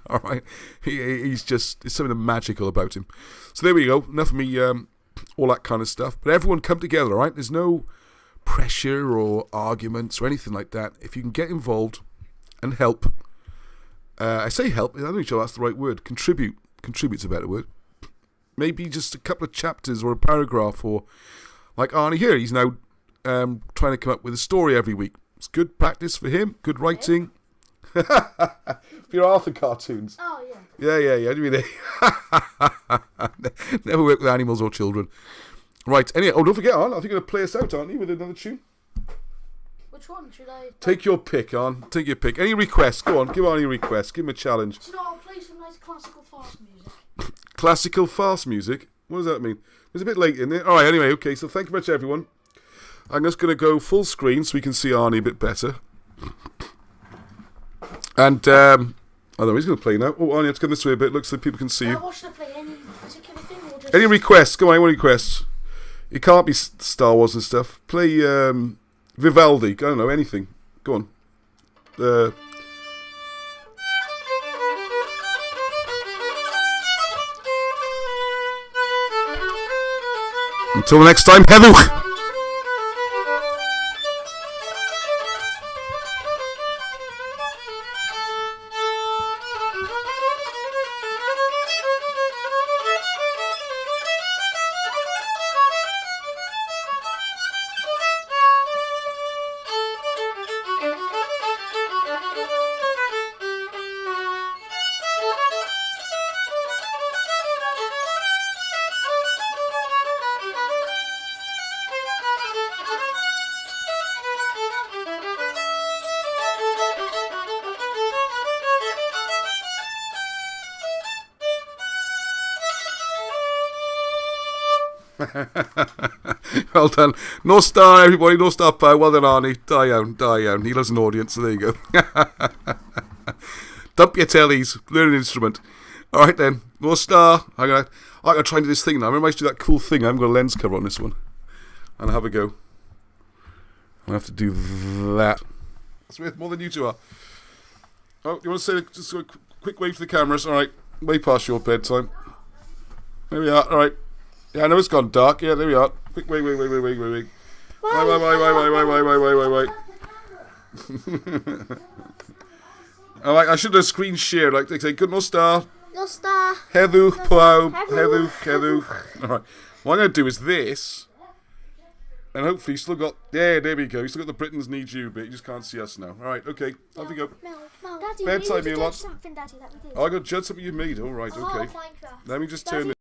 All right, he's just, there's something magical about him. So there we go. Enough of me, all that kind of stuff. But everyone come together, all right? There's no pressure or arguments or anything like that. If you can get involved and help, I say help. I don't know if that's the right word. Contribute's a better word. Maybe just a couple of chapters or a paragraph, or like Arnie here, he's now trying to come up with a story every week. It's good practice for him. Good writing. For your Arthur cartoons. Oh, yeah. Yeah. What do you mean? Never work with animals or children. Right, anyway, don't forget, Arn, I think you're going to play us out, aren't you, with another tune? Which one should I... Take your pick, Arn. Take your pick. Any requests? Go on, give Arnie a request. Give him a challenge. So I'll play some nice classical fast music. Classical fast music? What does that mean? It's a bit late, isn't it? Alright, anyway, okay, so thank you very much, everyone. I'm just going to go full screen so we can see Arnie a bit better. And, I don't know, he's going to play now. Oh, Arnie, let's come this way a bit. Looks like people can see you. What should I play? Any particular thing or just... Any requests? Go on, any requests? It can't be Star Wars and stuff. Play, Vivaldi. I don't know, anything. Go on. Until next time, Heather. Well done. No star, everybody. No star power. Well done, Arnie. Die down. He loves an audience, so there you go. Dump your tellies. Learn an instrument. Alright then. No star. I'm gonna try and do this thing now. I remember I used to do that cool thing. I haven't got a lens cover on this one. And I'll have a go. I have to do that. That's worth more than you two are. Oh, you want to say just a quick wave for the cameras? Alright. Way past your bedtime. There we are. Alright. Yeah, I know it's gone dark. Yeah, there we are. Quick, wait. Wait. Alright, I should have screen shared. Like they say, good no star. No star. Heather, Plow, Heather. Alright. What I'm going to do is this. And hopefully you still got... Yeah, there we go. You still got the Britons need you bit. You just can't see us now. Alright, okay. Off we go. Daddy, Bedtime, you you lot. something, Daddy, that we did. Oh, I got to judge something you made. Alright, okay. Let me just turn it.